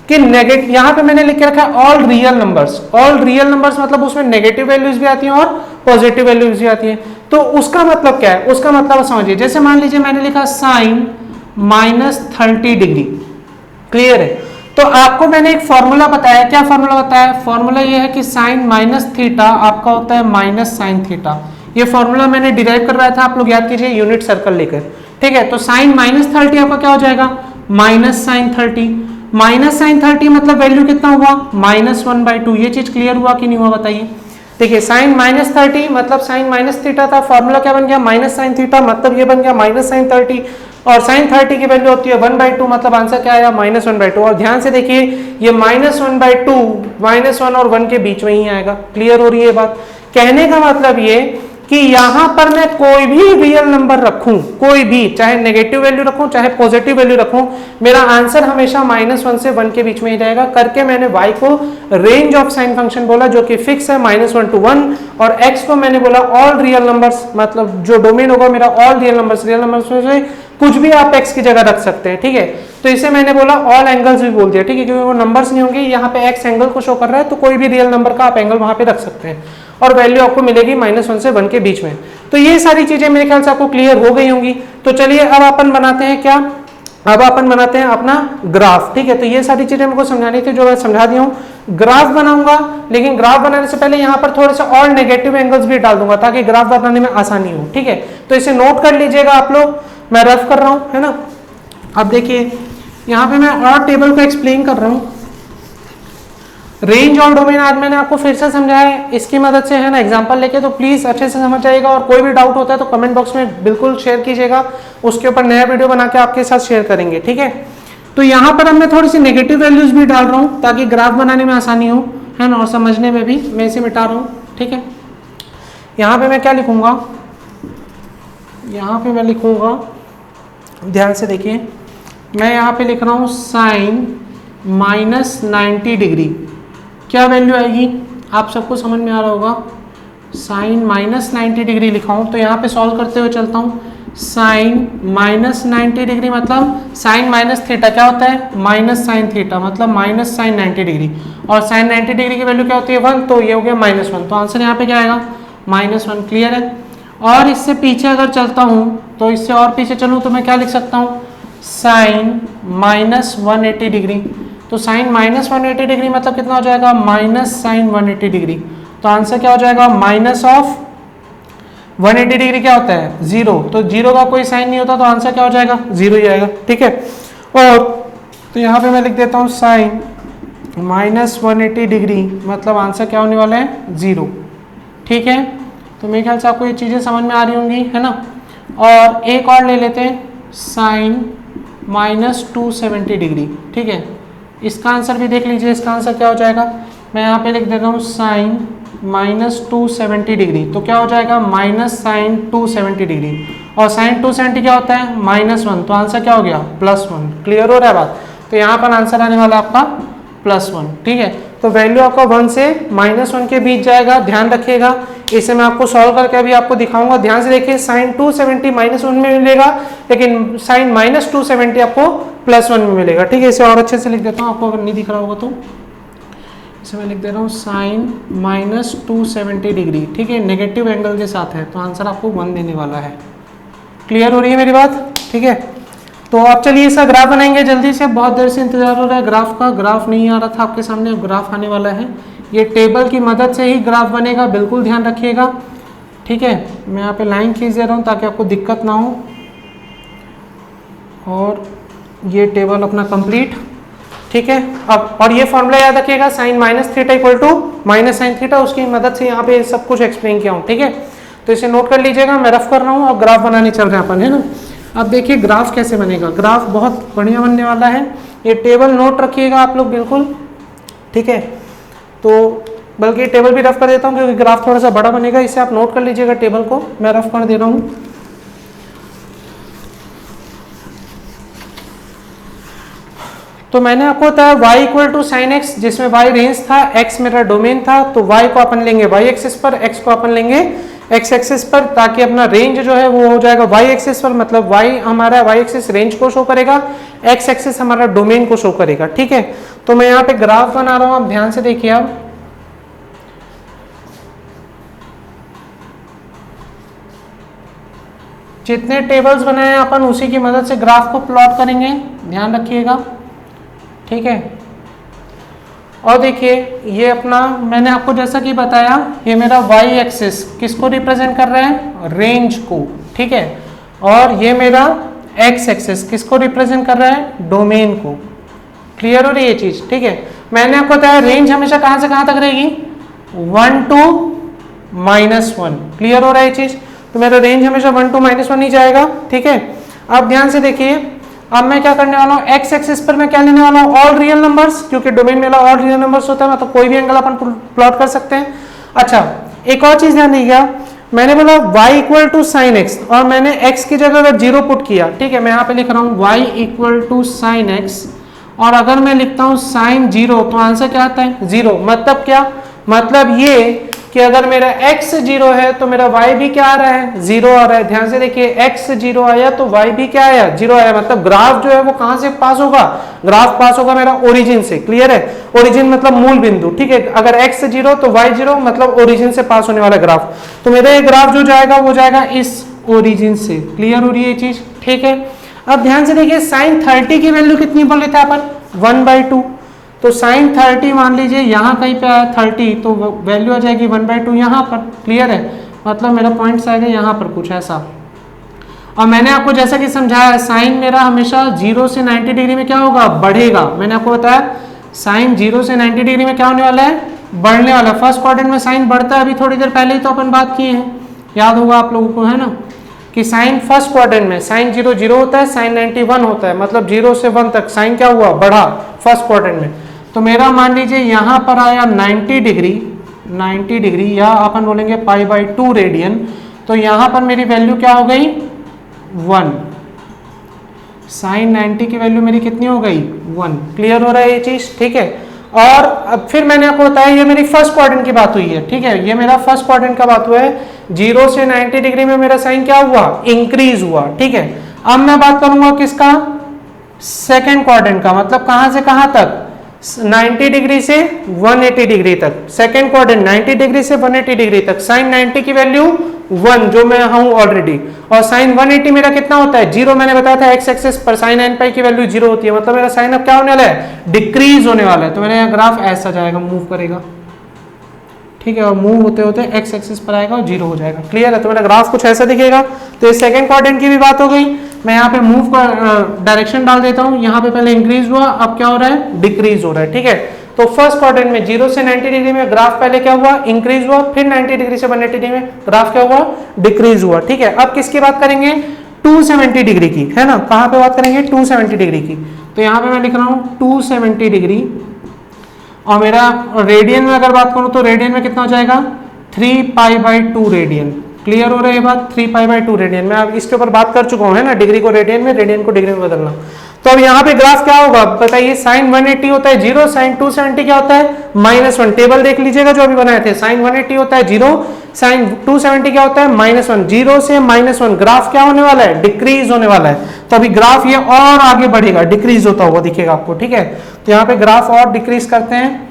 कि नेगेटिव, यहाँ पे मैंने लिख के रखा है all real numbers. All real numbers मतलब उसमें नेगेटिव वैल्यूज भी आती हैं और पॉजिटिव वैल्यूज भी आती हैं। तो उसका मतलब क्या है, उसका मतलब समझिए, जैसे मान लीजिए मैंने लिखा साइन -30 डिग्री। क्लियर है। तो आपको मैंने एक फॉर्मूला बताया, क्या फॉर्मूला बताया, फॉर्मूला ये है कि साइन -θ आपका होता है -sin θ। ये फॉर्मूला मैंने डिराइव करवाया था, आप लोग याद कीजिए यूनिट सर्कल लेकर, ठीक है। तो साइन -30 आपका क्या हो जाएगा, -sin 30 मतलब वैल्यू कितना हुआ, -1/2। ये चीज क्लियर हुआ कि नहीं हुआ बताइए। देखिए साइन -30 मतलब साइन -θ था, फॉर्मूला क्या बन गया, -sin θ, मतलब ये बन गया -sin 30, और sin 30 की वैल्यू होती है 1/2, मतलब आंसर क्या आया, -1/2। और ध्यान से देखिए ये -1/2 -1 और 1 के बीच में ही आएगा। क्लियर हो रही है बात। कहने का मतलब ये कि यहां पर मैं कोई भी रियल नंबर रखूं, कोई भी, चाहे नेगेटिव वैल्यू रखूं चाहे पॉजिटिव वैल्यू रखूं, मेरा आंसर हमेशा -1 से 1 के बीच में ही रहेगा। करके मैंने y को रेंज ऑफ साइन फंक्शन बोला, जो कि फिक्स है -1 to 1, और x को मैंने बोला ऑल रियल नंबर्स, मतलब जो डोमेन होगा मेरा all real numbers. Real numbers में से कुछ भी आप x की जगह रख सकते हैं, ठीक है। तो इसे मैंने बोला ऑल एंगल्स भी बोल दिया, ठीक है, क्योंकि वो नंबर्स नहीं होंगे, यहाँ पे x एंगल को शो कर रहा है, तो कोई भी रियल नंबर का आप एंगल वहां पे रख सकते हैं, और वैल्यू आपको मिलेगी -1 से 1 के बीच में। तो ये सारी चीजें मेरे ख्याल से आपको क्लियर हो गई होंगी। तो चलिए अब अपन बनाते हैं क्या, अब अपन बनाते हैं अपना ग्राफ, ठीक है। तो ये सारी चीजें मेरे को समझानी थी, जो मैं समझा दिया हूँ। ग्राफ बनाऊंगा, लेकिन ग्राफ बनाने से पहले यहाँ पर थोड़े से और नेगेटिव एंगल्स भी डाल दूंगा, ताकि ग्राफ बनाने में आसानी हो, ठीक है। तो इसे नोट कर लीजिएगा आप लोग, मैं रफ कर रहा हूँ, है ना। अब देखिए यहाँ पे मैं और टेबल को एक्सप्लेन कर रहा हूँ। रेंज और डोमेन आज मैंने आपको फिर से समझाया है, इसकी मदद से, है ना, एग्जांपल लेके, तो प्लीज अच्छे से समझ जाइएगा। और कोई भी डाउट होता है तो कमेंट बॉक्स में बिल्कुल शेयर कीजिएगा, उसके ऊपर नया वीडियो बना के आपके साथ शेयर करेंगे, ठीक है। तो यहाँ पर अब मैं थोड़ी सी नेगेटिव वैल्यूज भी डाल रहा हूँ, ताकि ग्राफ बनाने में आसानी हो, है ना, और समझने में भी। मैं इसे मिटा रहा हूँ, ठीक है। यहाँ पे मैं क्या लिखूंगा, यहाँ पे मैं लिखूंगा, ध्यान से देखिए, मैं यहाँ पे लिख रहा हूँ साइन -90 डिग्री, क्या वैल्यू आएगी, आप सबको समझ में आ रहा होगा। साइन माइनस 90 डिग्री लिखा हूँ तो यहाँ पे सॉल्व करते हुए चलता हूँ। साइन माइनस 90 डिग्री मतलब साइन माइनस थीटा क्या होता है, माइनस साइन थीटा, मतलब माइनस साइन 90 डिग्री, और साइन 90 डिग्री की वैल्यू क्या होती है 1, तो ये हो गया -1, तो आंसर यहाँ पे क्या आएगा -1। क्लियर है। और इससे पीछे अगर चलता हूँ तो इससे और पीछे चलूँ तो मैं क्या लिख सकता हूँ, साइन माइनस 180 डिग्री। तो साइन माइनस 180 डिग्री मतलब कितना हो जाएगा, माइनस साइन 180 डिग्री। तो आंसर क्या हो जाएगा, माइनस ऑफ 180 डिग्री क्या होता है 0, तो 0 का कोई साइन नहीं होता, तो आंसर क्या हो जाएगा 0 ही आएगा। ठीक है। और तो यहाँ पे मैं लिख देता हूँ साइन माइनस 180 डिग्री मतलब आंसर क्या होने वाला है 0। ठीक है। तो मेरे ख्याल से आपको ये चीज़ें समझ में आ रही होंगी, है ना। और एक और ले लेते हैं, साइन माइनस 270 डिग्री। ठीक है, इसका आंसर भी देख लीजिए। इसका आंसर क्या हो जाएगा, मैं यहाँ पे लिख देता हूँ साइन माइनस 270 डिग्री, तो क्या हो जाएगा माइनस साइन 270 डिग्री, और साइन 270 क्या होता है -1, तो आंसर क्या हो गया +1। क्लियर हो रहा है बात। तो यहाँ पर आंसर आने वाला आपका +1। ठीक है। तो वैल्यू आपका 1 से -1 के बीच जाएगा, ध्यान रखिएगा। इसे मैं आपको सॉल्व करके अभी आपको दिखाऊंगा। ध्यान से देखिए, साइन 270 -1 में मिलेगा, लेकिन साइन माइनस 270 आपको +1 में मिलेगा। ठीक है, इसे और अच्छे से लिख देता हूँ, आपको अगर नहीं दिख रहा होगा तो इसे मैं लिख दे रहा हूँ साइन माइनस 270 डिग्री। ठीक है, नेगेटिव एंगल के साथ है, तो आंसर आपको 1 देने वाला है। क्लियर हो रही है मेरी बात। ठीक है, तो अब चलिए इसका ग्राफ बनाएंगे जल्दी से। बहुत देर से इंतजार हो रहा है ग्राफ का, ग्राफ नहीं आ रहा था आपके सामने, अब ग्राफ आने वाला है। ये टेबल की मदद से ही ग्राफ बनेगा, बिल्कुल ध्यान रखिएगा। ठीक है, मैं यहाँ पे लाइन खींच दे रहा हूँ ताकि आपको दिक्कत ना हो। और ये टेबल अपना कंप्लीट। ठीक है, अब और ये फॉर्मूला याद रखिएगा, sine minus theta equal to minus sine theta, उसकी मदद से यहाँ पे सब कुछ एक्सप्लेन किया हूँ। ठीक है, तो इसे नोट कर लीजिएगा, मैं रफ कर रहा हूँ और ग्राफ बनाने चल रहे हैं अपन, है ना। अब देखिए ग्राफ कैसे बनेगा, ग्राफ बहुत बढ़िया बनने वाला है। ये टेबल नोट रखिएगा आप लोग बिल्कुल। ठीक है, तो बल्कि टेबल भी रफ कर देता हूँ क्योंकि ग्राफ थोड़ा सा बड़ा बनेगा, इसे आप नोट कर लीजिएगा टेबल को, मैं रफ कर दे रहा हूँ। तो मैंने आपको बताया y equal to sine x, जिसमें y रेंज था, x मेरा डोमेन था, तो y को अपन लेंगे y एक्सिस पर, x को अपन लेंगे x एक्सिस पर, ताकि अपना रेंज जो है वो हो जाएगा y एक्सिस पर, मतलब y हमारा y एक्सिस रेंज को शो करेगा, x एक्सिस हमारा डोमेन को शो करेगा। ठीक है, तो मैं यहाँ पे ग्राफ बना रहा हूँ, आप ध्यान से देखिए। आप जितने टेबल्स बनाए हैं अपन उसी की मदद से ग्राफ को प्लॉट करेंगे, ध्यान रखिएगा। ठीक है, और देखिए ये अपना मैंने आपको जैसा कि बताया, ये मेरा y एक्सिस किसको रिप्रेजेंट कर रहा है, रेंज को। ठीक है, और ये मेरा x एक्सिस किसको रिप्रेजेंट कर रहा है, डोमेन को। क्लियर हो रही है चीज। ठीक है, मैंने आपको बताया रेंज हमेशा कहां से कहां तक रहेगी, 1 to -1। क्लियर हो रहा है चीज, तो मेरा रेंज हमेशा 1 to -1 ही जाएगा। ठीक है, अब ध्यान से देखिए, अब मैं क्या करने वाला हूँ, x एक्सिस पर मैं क्या लेने वाला हूँ, ऑल रियल नंबर्स, क्योंकि डोमेन मेरा ऑल रियल नंबर्स होता है, मतलब कोई भी एंगल अपन प्लॉट कर सकते हैं। अच्छा, एक और चीज ध्यान दीजिएगा, मैंने बोला y equal to sine x, और मैंने x की जगह अगर 0 पुट किया। ठीक है, मैं यहाँ पे लिख रहा हूँ y equal to sine x, और अगर मैं लिखता हूँ साइन 0, तो आंसर क्या आता है 0। मतलब क्या, मतलब ये कि अगर मेरा x 0 है तो मेरा y भी क्या आ रहा है, 0 आ रहा है। ध्यान से देखिए, x 0 आया तो y भी क्या आया, 0 आया। मतलब ग्राफ जो है वो कहां से पास होगा, ग्राफ पास होगा मेरा ओरिजिन से। क्लियर है, ओरिजिन मतलब मूल बिंदु। ठीक है, अगर x 0 तो y 0, मतलब ओरिजिन से पास होने वाला ग्राफ। तो मेरा ये ग्राफ जो जाएगा वो जाएगा इस ओरिजिन से। क्लियर हो रही है चीज। ठीक है, अब ध्यान से देखिए, साइन 30 की वैल्यू कितनी बोल लेते हैं अपन, 1/2। तो साइन 30 मान लीजिए यहाँ कहीं पे आया 30, तो वैल्यू आ जाएगी 1/2 यहाँ पर। क्लियर है, मतलब मेरा पॉइंट्स आएगा यहाँ पर कुछ ऐसा। और मैंने आपको जैसा कि समझाया, साइन मेरा हमेशा 0 से 90 डिग्री में क्या होगा, बढ़ेगा। मैंने आपको बताया साइन 0 से 90 डिग्री में क्या होने वाला है, बढ़ने वाला। फर्स्ट क्वाड्रेंट में साइन बढ़ता है, अभी थोड़ी देर पहले ही तो अपन बात की है, याद होगा आप लोगों को, है ना, कि साइन फर्स्ट क्वाड्रेंट में साइन 0 0 होता है, साइन 90 1 होता है, मतलब 0 से 1 तक साइन क्या हुआ, बढ़ा फर्स्ट क्वाड्रेंट में। तो मेरा मान लीजिए यहाँ पर आया 90 डिग्री, या अपन बोलेंगे π/2 रेडियन, तो यहाँ पर मेरी वैल्यू क्या हो गई, 1। साइन 90 की वैल्यू मेरी कितनी हो गई, 1। क्लियर हो रहा है ये चीज। ठीक है, और अब फिर मैंने आपको बताया ये मेरी फर्स्ट क्वाड्रेंट की बात हुई है, ठीक है, ये मेरा फर्स्ट क्वाड्रेंट का बात हुआ है, 0 से 90 डिग्री में मेरा साइन क्या हुआ, इंक्रीज हुआ, ठीक है। अब मैं बात करूंगा किसका, सेकेंड क्वाड्रेंट का, मतलब कहां से कहां तक, 90 डिग्री से 180 डिग्री तक, सेकेंड क्वाड्रेंट 90 डिग्री से 180 डिग्री तक, साइन 90 की वैल्यू 1 जो मैं हूं ऑलरेडी, और साइन 180 मेरा कितना होता है, 0, मैंने बताया था एक्स एक्सिस पर साइन n पाई की वैल्यू 0 होती है, मतलब मेरा साइन अब क्या होने वाला है, डिक्रीज होने वाला है। तो मेरा ग्राफ ऐसा जाएगा, मूव करेगा, ठीक है, और मूव होते होते एक्स एक्सिस पर आएगा और 0 हो जाएगा। क्लियर है, तो मेरा ग्राफ कुछ ऐसा दिखेगा। तो ये सेकंड क्वाड्रेंट की भी बात हो गई। मैं यहाँ पे मूव का डायरेक्शन डाल देता हूँ, यहाँ पे पहले इंक्रीज हुआ, अब क्या हो रहा है, डिक्रीज हो रहा है, ठीक है। तो फर्स्ट क्वाड्रेंट में 0 से 90 डिग्री में ग्राफ पहले क्या हुआ, इंक्रीज हुआ, फिर 90 डिग्री से 180 डिग्री में ग्राफ क्या हुआ, डिक्रीज हुआ, ठीक है। अब किसकी बात करेंगे, 270 डिग्री की, है ना, कहाँ पे बात करेंगे, 270 डिग्री की। तो यहाँ पे मैं लिख रहा हूँ 270 डिग्री, और मेरा रेडियन में अगर बात करूं तो रेडियन में कितना हो जाएगा, 3π/2 रेडियन। क्लियर हो रहा है ये बात, 3π/2 रेडियन। मैं अब इसके ऊपर बात कर चुका हूं, है ना, डिग्री को रेडियन में, रेडियन को डिग्री में बदलना। तो अब यहाँ पे ग्राफ क्या होगा बताइए, साइन 180 होता है 0, साइन 270 क्या होता है -1। टेबल देख लीजिएगा जो अभी बनाए थे, साइन 180 होता है 0, साइन 270 क्या होता है -1। 0 से -1 ग्राफ क्या होने वाला है, डिक्रीज होने वाला है। तो अभी ग्राफ ये और आगे बढ़ेगा, डिक्रीज होता हुआ दिखेगा आपको, ठीक है। तो यहाँ पे ग्राफ और डिक्रीज करते हैं,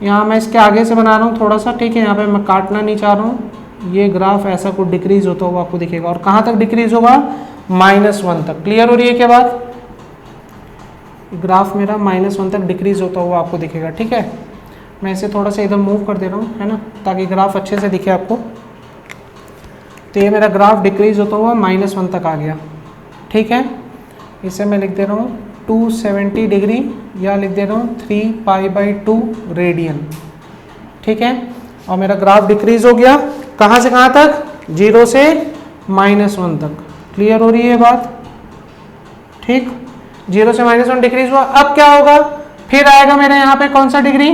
यहाँ मैं इसके आगे से बना रहा हूँ थोड़ा सा, ठीक है, यहाँ पे मैं काटना नहीं चाह रहा हूँ। ये ग्राफ ऐसा कुछ डिक्रीज होता हुआ आपको दिखेगा, और कहाँ तक डिक्रीज होगा, -1 तक। क्लियर हो रही है क्या बात, ग्राफ मेरा -1 तक डिक्रीज होता हुआ आपको दिखेगा, ठीक है। मैं इसे थोड़ा सा इधर मूव कर दे रहा हूँ, है ना, ताकि ग्राफ अच्छे से दिखे आपको। तो ये मेरा ग्राफ डिक्रीज होता हुआ -1 तक आ गया, ठीक है। इसे मैं लिख दे रहा हूँ 270 डिग्री, या लिख दे रहा हूँ 3π/2 रेडियन, ठीक है। और मेरा ग्राफ डिक्रीज हो गया, कहाँ से कहाँ तक, 0 से -1 तक। क्लियर हो रही है बात, ठीक, 0 से -1 डिक्रीज हुआ। अब क्या होगा, फिर आएगा मेरे यहाँ पे कौन सा डिग्री,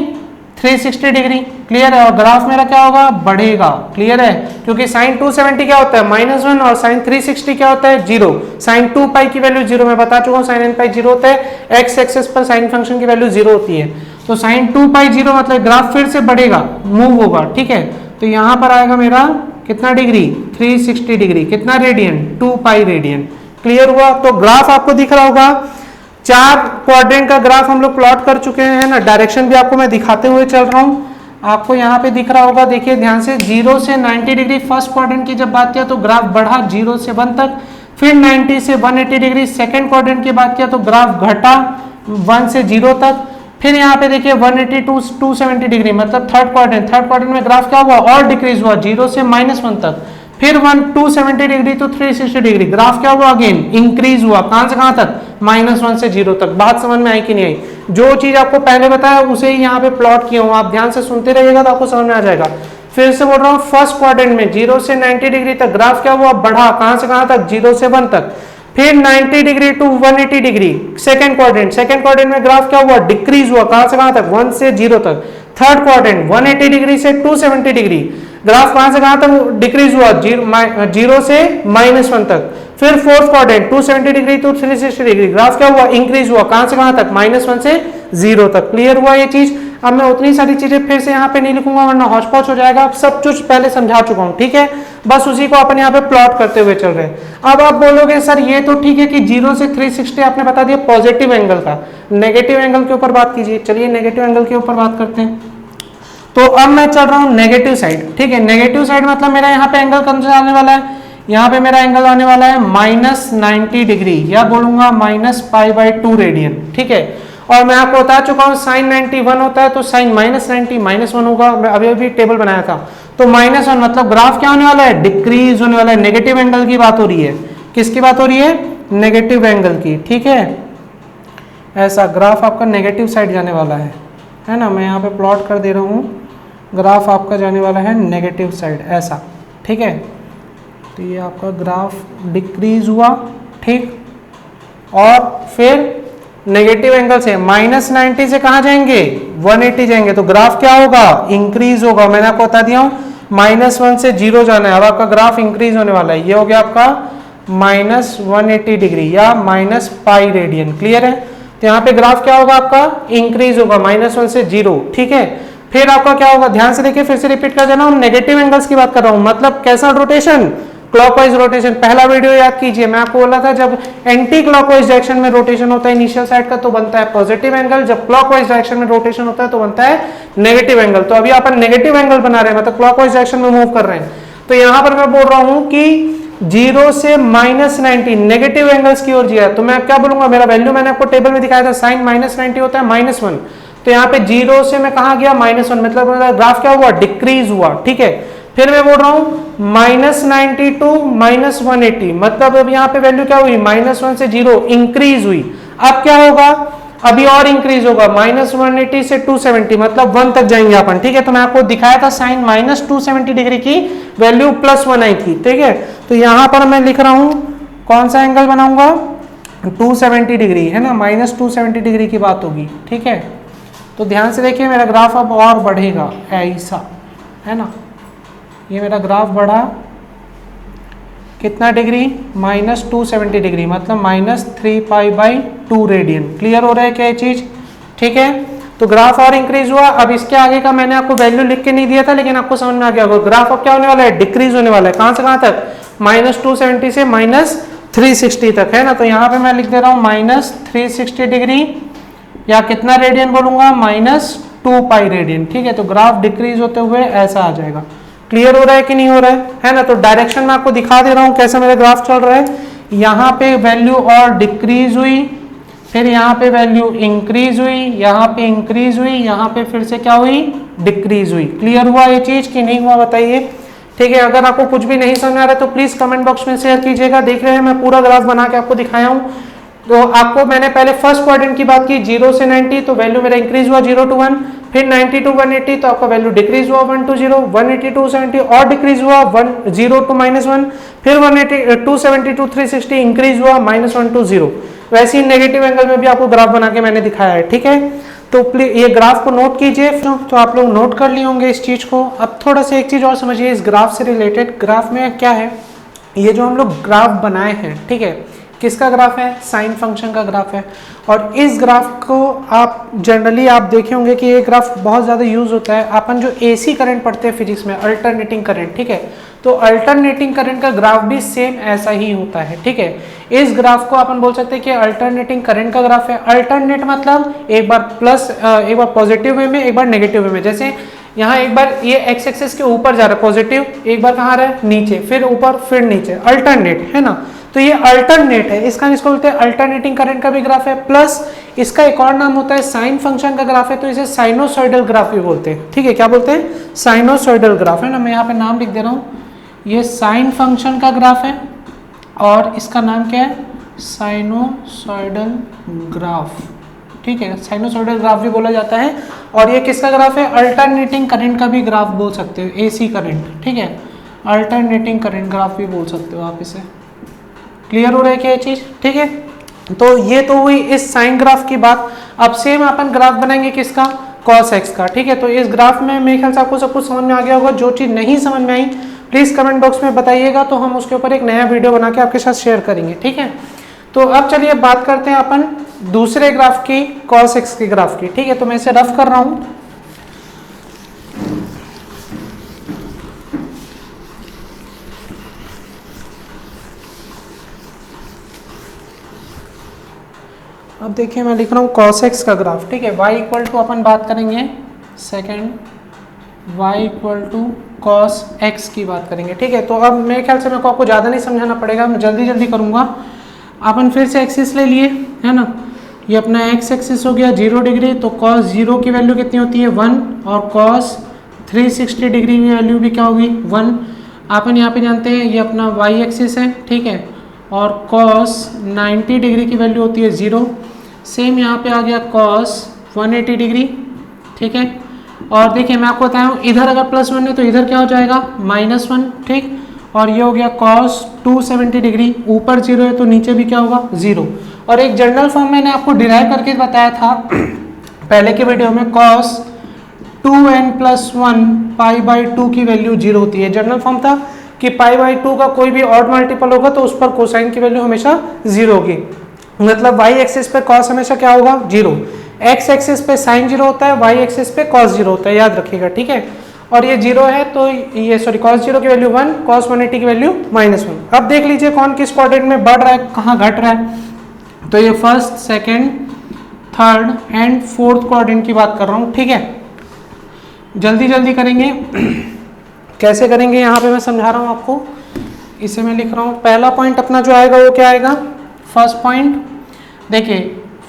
360 डिग्री। क्लियर है, और ग्राफ मेरा क्या होगा, बढ़ेगा। क्लियर है, क्योंकि साइन 270 क्या होता है -1, और साइन 360 क्या होता है 0। साइन 2π की वैल्यू 0, मैं बता चुका हूँ, साइन nπ 0 होता है, एक्स एक्सिस पर साइन फंक्शन की वैल्यू 0 होती है। तो साइन 2π 0 मतलब ग्राफ फिर से बढ़ेगा, मूव होगा, ठीक है। तो यहाँ पर आएगा मेरा कितना डिग्री, 360 डिग्री, कितना रेडियन, 2π रेडियन। क्लियर हुआ, तो ग्राफ आपको दिख रहा होगा। 4 क्वाड्रेंट का ग्राफ हम लोग प्लॉट कर चुके हैं ना, डायरेक्शन भी आपको मैं दिखाते हुए चल रहा हूँ, आपको यहाँ पे दिख रहा होगा, देखिए ध्यान से। 0 से 90 डिग्री फर्स्ट क्वाड्रेंट की जब बात किया तो ग्राफ बढ़ा 0 से 1 तक, फिर 90 से 180 डिग्री सेकेंड क्वाड्रेंट की बात किया तो ग्राफ घटा 1 से 0 तक, फिर यहाँ पे देखिए 180 टू 270 डिग्री मतलब थर्ड क्वाड्रेंट में ग्राफ क्या हुआ, और डिक्रीज हुआ 0 से -1 तक, फिर 270 डिग्री तो 360 डिग्री, ग्राफ क्या हुआ, अगेन इंक्रीज हुआ, कहां से कहां तक, -1 से 0 तक। बात समझ में आई कि नहीं आई, जो चीज आपको पहले बताया उसे ही यहाँ पे प्लॉट किया हूँ, आप ध्यान से सुनते रहिएगा तो आपको समझ में आ जाएगा। फिर से बोल रहा हूँ, फर्स्ट क्वाड्रेंट में 0 से 90 डिग्री तक ग्राफ क्या हुआ, बढ़ा, कहां से कहां तक, 0 से 1 तक, फिर 90 degree to 180 degree second quadrant में ग्राफ क्या हुआ, डिक्रीज हुआ, कहां से कहां तक, 1 से 0 तक। थर्ड क्वाड्रेंट 180 डिग्री से 270 डिग्री, ग्राफ कहां से कहां तक डिक्रीज हुआ, 0 से -1 तक। फिर fourth quadrant 270 degree to 360 degree, graph क्या हुआ, इंक्रीज हुआ, कहां से कहां तक, -1 से 0 तक। क्लियर हुआ ये चीज। अब मैं उतनी सारी चीजें फिर से यहाँ पे नहीं लिखूंगा वरना हौच पौच हो जाएगा, अब सब कुछ पहले समझा चुका हूँ, ठीक है। बस उसी को अपन यहाँ पे प्लॉट करते हुए चल रहे हैं। अब आप बोलोगे सर ये तो ठीक है कि 0 से 360 आपने बता दिया पॉजिटिव एंगल का, नेगेटिव एंगल के ऊपर बात कीजिए। चलिए नेगेटिव एंगल के ऊपर बात करते हैं। तो अब मैं चल रहा हूँ नेगेटिव साइड, ठीक है। नेगेटिव साइड मतलब मेरा यहाँ पे एंगल कौन सा आने वाला है, यहाँ पे मेरा एंगल आने वाला है -90 डिग्री, या बोलूंगा -π/2 रेडियन, ठीक है। और मैं आपको बता चुका हूँ साइन 91 होता है तो साइन -90 -1 होगा, मैं अभी अभी टेबल बनाया था। तो -1 मतलब ग्राफ क्या होने वाला है, डिक्रीज होने वाला है। नेगेटिव एंगल की बात हो रही है, किसकी बात हो रही है, नेगेटिव एंगल की, ठीक है। ऐसा ग्राफ आपका नेगेटिव साइड जाने वाला है ना। मैं यहाँ पे प्लॉट कर दे रहा हूँ, ग्राफ आपका जाने वाला है नेगेटिव साइड, ऐसा, ठीक है। तो ये आपका ग्राफ डिक्रीज हुआ, ठीक, और फिर नेगेटिव एंगल से -90 से कहाँ जाएंगे, 180 जाएंगे, तो ग्राफ क्या होगा, इंक्रीज होगा। मैंने आपको बता दिया हूँ -1 से 0 जाना है, अब आपका ग्राफ इंक्रीज होने वाला है। ये हो गया आपका -180 डिग्री या -π रेडियन। क्लियर है। तो यहाँ पे ग्राफ क्या होगा आपका, इंक्रीज होगा -1 से 0, ठीक है। फिर आपका क्या होगा, ध्यान से देखिए, फिर से रिपीट कर देना, नेगेटिव एंगल्स की बात कर रहा हूँ, मतलब कैसा रोटेशन, क्लॉकवाइज रोटेशन। पहला वीडियो याद कीजिए, मैं आपको बोला था जब एंटी क्लॉकवाइज डायरेक्शन में रोटेशन होता है इनिशियल साइड का तो बनता है पॉजिटिव एंगल, जब क्लॉकवाइज डायरेक्शन में रोटेशन होता है तो बनता है नेगेटिव एंगल। तो अभी अपन नेगेटिव एंगल बना रहे हैं, मतलब क्लॉकवाइज डायरेक्शन में मूव कर रहे हैं। तो यहाँ पर मैं बोल रहा हूँ कि 0 से -90 नेगेटिव एंगल्स की ओर जिया, तो मैं क्या बोलूंगा, मेरा वैल्यू मैंने आपको टेबल में दिखाया था, साइन -90 होता है -1, तो यहाँ पे 0 से मैं कहा गया -1, मतलब मेरा ग्राफ क्या हुआ, डिक्रीज हुआ, ठीक है। फिर मैं बोल रहा हूँ -90 टू -180, मतलब अब यहाँ पे वैल्यू क्या हुई, -1 से 0 इंक्रीज हुई। अब क्या होगा, अभी और इंक्रीज होगा, -180 से 270, मतलब 1 तक जाएंगे अपन, ठीक है। तो मैं आपको दिखाया था साइन -270 डिग्री की वैल्यू +1 आई थी, ठीक है। तो यहाँ पर मैं लिख रहा हूँ कौन सा एंगल बनाऊंगा, 270 डिग्री, है ना, -270 डिग्री की बात होगी, ठीक है। तो ध्यान से देखिए, मेरा ग्राफ अब और बढ़ेगा ऐसा, है ना, ये मेरा ग्राफ बढ़ा कितना डिग्री, -270 डिग्री, मतलब -3π/2 रेडियन। क्लियर हो रहा है क्या ये चीज, ठीक है। तो ग्राफ और इंक्रीज हुआ। अब इसके आगे का मैंने आपको वैल्यू लिख के नहीं दिया था, लेकिन आपको समझ में आ गया होगा, ग्राफ अब क्या होने वाला है, डिक्रीज होने वाला है। कहां से कहां तक, -270 से -360 तक, है ना। तो यहाँ पे मैं लिख दे रहा हूँ -360 डिग्री, या कितना रेडियन बोलूंगा, -2π रेडियन, ठीक है। तो ग्राफ डिक्रीज होते हुए ऐसा आ जाएगा। क्लियर हो रहा है कि नहीं हो रहा है ना। तो डायरेक्शन में आपको दिखा दे रहा हूं कैसा मेरा ग्राफ चल रहा है। यहाँ पे वैल्यू और डिक्रीज हुई, फिर यहाँ पे वैल्यू इंक्रीज हुई, यहाँ पे इंक्रीज हुई, यहाँ पे फिर से क्या हुई, डिक्रीज हुई। क्लियर हुआ ये चीज कि नहीं हुआ बताइए, ठीक है। अगर आपको कुछ भी नहीं समझ आ रहा है तो प्लीज कमेंट बॉक्स में शेयर कीजिएगा। देख रहे हैं मैं पूरा ग्राफ बना के आपको दिखाया हूँ। तो आपको मैंने पहले फर्स्ट क्वाड्रेंट की बात की, 0 से 90, तो वैल्यू मेरा इंक्रीज हुआ 0 to 1, फिर 90 to 180, तो आपका वैल्यू डिक्रीज हुआ 1 to 0, 180 to 70 और डिक्रीज हुआ 0 to -1, फिर 270 to 360 इंक्रीज हुआ -1 to 0। वैसे ही नेगेटिव एंगल में भी आपको ग्राफ बना के मैंने दिखाया है, ठीक है। तो प्लीज ये ग्राफ को नोट कीजिए। तो आप लोग नोट कर लिए होंगे इस चीज को। अब थोड़ा सा एक चीज और समझिए इस ग्राफ से रिलेटेड। ग्राफ में क्या है, ये जो हम लोग ग्राफ बनाए हैं, ठीक है, किसका ग्राफ है, साइन फंक्शन का ग्राफ है। और इस ग्राफ को आप जनरली आप देखे होंगे कि ये ग्राफ बहुत ज़्यादा यूज होता है। अपन जो एसी करंट पढ़ते हैं फिजिक्स में, अल्टरनेटिंग करंट, ठीक है, तो अल्टरनेटिंग करंट का ग्राफ भी सेम ऐसा ही होता है, ठीक है। इस ग्राफ को अपन बोल सकते हैं कि अल्टरनेटिंग करंट का ग्राफ है। अल्टरनेट मतलब एक बार प्लस, एक बार पॉजिटिव वे में, एक बार नेगेटिव वे में। जैसे यहाँ एक बार ये एक्स एक्सिस के ऊपर जा रहा है पॉजिटिव, एक बार कहाँ आ रहा है नीचे, फिर ऊपर फिर नीचे, अल्टरनेट, है ना। तो ये अल्टरनेट है, इसका इसको बोलते हैं अल्टरनेटिंग करंट का भी ग्राफ है। प्लस इसका एक और नाम होता है साइन फंक्शन का ग्राफ है, तो इसे साइनोसॉइडल ग्राफ भी बोलते हैं, ठीक है। क्या बोलते हैं, साइनोसॉइडल ग्राफ, है ना। मैं यहाँ पे नाम लिख दे रहा हूँ, ये साइन फंक्शन का ग्राफ है और इसका नाम क्या है, साइनोसॉइडल ग्राफ, ठीक है। साइनोसॉइडल ग्राफ भी बोला जाता है। और ये किसका ग्राफ है, अल्टरनेटिंग करंट का भी ग्राफ बोल सकते हो, एसी करंट, ठीक है, अल्टरनेटिंग करंट ग्राफ भी बोल सकते हो आप इसे। क्लियर हो रहा है क्या ये चीज, ठीक है। तो ये तो हुई इस साइन ग्राफ की बात। अब सेम अपन ग्राफ बनाएंगे किसका, कॉस एक्स का, ठीक है। तो इस ग्राफ में मेरे ख्याल से आपको सब कुछ समझ में आ गया होगा। जो चीज नहीं समझ में आई प्लीज कमेंट बॉक्स में बताइएगा, तो हम उसके ऊपर एक नया वीडियो बना के आपके साथ शेयर करेंगे, ठीक है। तो अब चलिए बात करते हैं अपन दूसरे ग्राफ की, कॉस एक्स के ग्राफ की, ठीक है। तो मैं इसे रफ कर रहा हूं। अब देखिए मैं लिख रहा हूँ cos x का ग्राफ, ठीक है। y इक्वल टू अपन बात करेंगे second, y equal to cos x की बात करेंगे, ठीक है। तो अब मेरे ख्याल से मेरे को आपको ज़्यादा नहीं समझाना पड़ेगा, मैं जल्दी जल्दी करूँगा। अपन फिर से एक्सिस ले लिए, है ना, ये अपना x एक्सिस हो गया 0 डिग्री, तो cos 0 की वैल्यू कितनी होती है 1, और cos 360 डिग्री की वैल्यू भी क्या होगी 1। अपन यहाँ पे जानते हैं ये अपना y एक्सिस है, ठीक है, और cos 90 डिग्री की वैल्यू होती है 0। सेम यहाँ पे आ गया cos 180 डिग्री, ठीक है। और देखिए मैं आपको बताया हूँ, इधर अगर +1 है तो इधर क्या हो जाएगा -1, ठीक। और ये हो गया cos 270 डिग्री, ऊपर 0 है तो नीचे भी क्या होगा 0। और एक जनरल फॉर्म मैंने आपको डिराइव करके बताया था पहले के वीडियो में, cos 2n+1 π/2 की वैल्यू 0 होती है। जनरल फॉर्म था कि π/2 का कोई भी ऑड मल्टीपल होगा तो उस पर कोसाइन की वैल्यू हमेशा 0 होगी। मतलब वाई एक्सिस पे कॉस हमेशा क्या होगा, जीरो, एक्स एक्सिस पे साइन जीरो होता है, वाई एक्सिस पे कॉस जीरो होता है, याद रखिएगा, ठीक है। और ये जीरो है तो ये सॉरी कॉस जीरो की वैल्यू 1, कॉस 180 की वैल्यू -1। अब देख लीजिए कौन किस क्वाड्रेंट में बढ़ रहा है, कहाँ घट रहा है। तो ये first, second, third and fourth quadrant की बात कर रहा हूँ, ठीक है। जल्दी जल्दी करेंगे। कैसे करेंगे यहाँ पे मैं समझा रहा हूँ आपको, इसे मैं लिख रहा हूँ। पहला पॉइंट अपना जो आएगा वो क्या आएगा, फर्स्ट पॉइंट, देखिए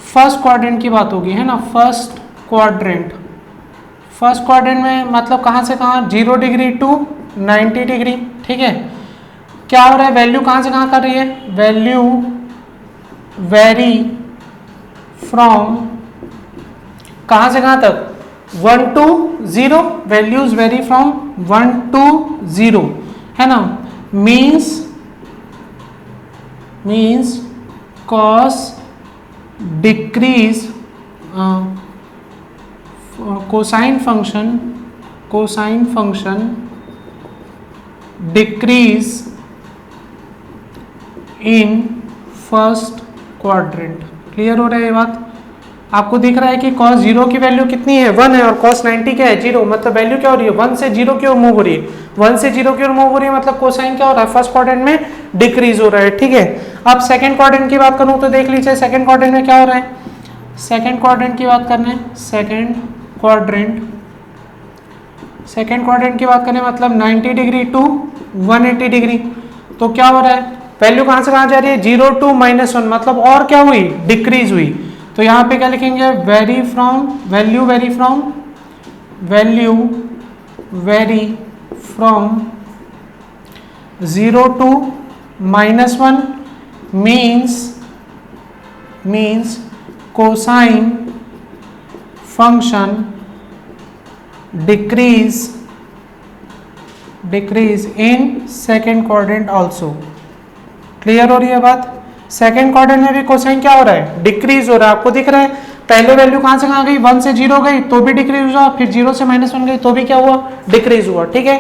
फर्स्ट क्वाड्रेंट की बात होगी, है ना, फर्स्ट क्वाड्रेंट। फर्स्ट क्वाड्रेंट में मतलब कहाँ से कहाँ, 0 डिग्री टू 90 डिग्री, ठीक है। क्या हो रहा है, वैल्यू कहाँ से कहाँ कर रही है, वैल्यू वेरी फ्रॉम कहाँ से कहाँ तक, 1 to 0, values vary from 1 to 0, है ना। Means cos decrease, cosine function decrease in first quadrant. Clear हो रहा है ये बात, आपको दिख रहा है कि cos 0 की वैल्यू कितनी है, 1 है, और cos 90 क्या है, 0, मतलब वैल्यू क्या हो रही है, 1 से 0 की ओर मूव हो रही है, 1 से 0 की ओर मूव हो रही है, मतलब कोसाइन क्या हो रहा है, फर्स्ट क्वाड्रेंट में डिक्रीज हो रहा है, ठीक है। अब सेकंड क्वाड्रेंट की बात करूं तो देख लीजिए सेकंड क्वाड्रेंट में क्या हो रहा है, सेकंड क्वाड्रेंट की बात करने, सेकंड क्वाड्रेंट की बात करें मतलब 90 डिग्री टू 180 डिग्री। तो क्या हो रहा है, वैल्यू कहां से कहां जा रही है, 0 to -1, मतलब और क्या हुई, डिक्रीज हुई। तो यहाँ पे क्या लिखेंगे, value very from 0 to -1 means cosine function decrease in second quadrant also. Clear हो रही है बात, सेकेंड क्वाड्रेंट में भी कोसाइन क्या हो रहा है, डिक्रीज हो रहा है, आपको दिख रहा है। पहले वैल्यू कहां से कहां गई, 1 से 0 गई तो भी डिक्रीज हुआ, फिर 0 से -1 गई तो भी क्या हुआ, डिक्रीज हुआ, ठीक है।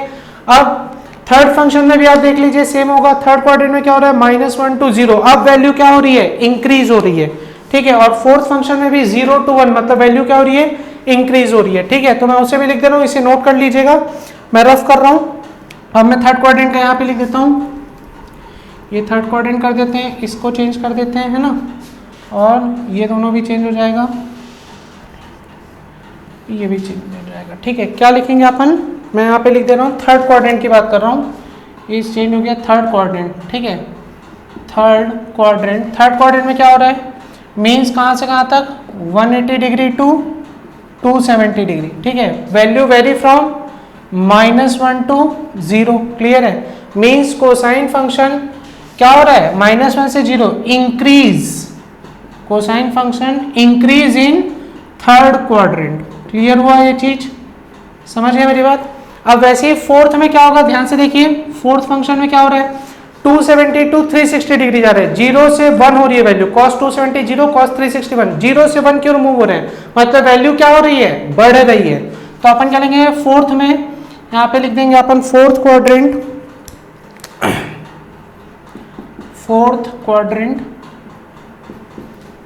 अब थर्ड फंक्शन में भी आप देख लीजिए सेम होगा, थर्ड क्वाड्रेंट में क्या हो रहा है, -1 to 0, अब वैल्यू क्या हो रही है, इंक्रीज हो रही है, ठीक है। और फोर्थ फंक्शन में भी 0 to 1, मतलब वैल्यू क्या हो रही है, इंक्रीज हो रही है, ठीक है। तो मैं उसे भी लिख दे रहा हूँ, इसे नोट कर लीजिएगा, मैं रफ कर रहा हूँ। अब मैं थर्ड क्वाड्रेंट का यहाँ पे लिख देता हूँ, ये थर्ड क्वाड्रेंट कर देते हैं, इसको चेंज कर देते हैं, है ना, और ये दोनों भी चेंज हो जाएगा, ये भी चेंज हो जाएगा, ठीक है। क्या लिखेंगे अपन, मैं यहाँ पे लिख दे रहा हूँ, थर्ड क्वाड्रेंट की बात कर रहा हूँ, ये चेंज हो गया थर्ड क्वाड्रेंट, ठीक है। थर्ड क्वाड्रेंट में क्या हो रहा है, मीन्स कहाँ से कहाँ तक, 180 डिग्री टू 270 डिग्री, ठीक है। Value very from -1 to 0, clear है। मीन्स कोसाइन फंक्शन क्या हो रहा है, -1 से 0, increase, cosine function increase in third quadrant. Clear हुआ ये चीज, समझ गए मेरी बात। अब वैसे ही फोर्थ में क्या होगा, ध्यान से देखिए, फोर्थ फंक्शन में क्या हो रहा है, 270 to 360 डिग्री जा रहे हैं, 0 से 1 हो रही है वैल्यू, cos 270 0, cos 360 1, 0 से 1 की ओर मूव हो रहे हैं, मतलब वैल्यू क्या हो रही है, बढ़ रही है। तो अपन क्या लेंगे, फोर्थ में यहाँ पे लिख देंगे अपन फोर्थ क्वाड्रेंट,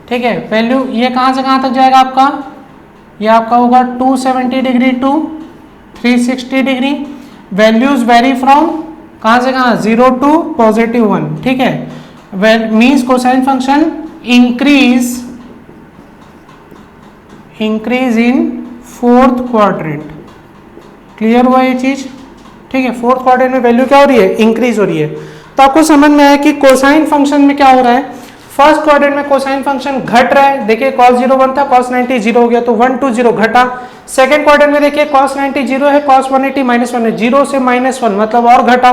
ठीक है। वैल्यू ये कहां से कहां तक जाएगा आपका, ये आपका होगा 270 degree to 360 degree, values vary from कहां से कहां, 0 to +1, ठीक है। Means cosine function increase in fourth quadrant. Clear हुआ ये चीज, ठीक है। फोर्थ क्वाड्रेंट में वैल्यू क्या हो रही है, इंक्रीज हो रही है। तो आपको समझ में आया कि कोसाइन फंक्शन में क्या हो रहा है, फर्स्ट क्वाड्रेंट में कोसाइन फंक्शन घट रहा है, देखिए cos 0 1 था, cos 90 0 हो गया, तो 1 to 0 घटा। सेकंड क्वाड्रेंट में देखिए cos 90 0 है, cos 180 -1 है, 0 से -1 मतलब और घटा।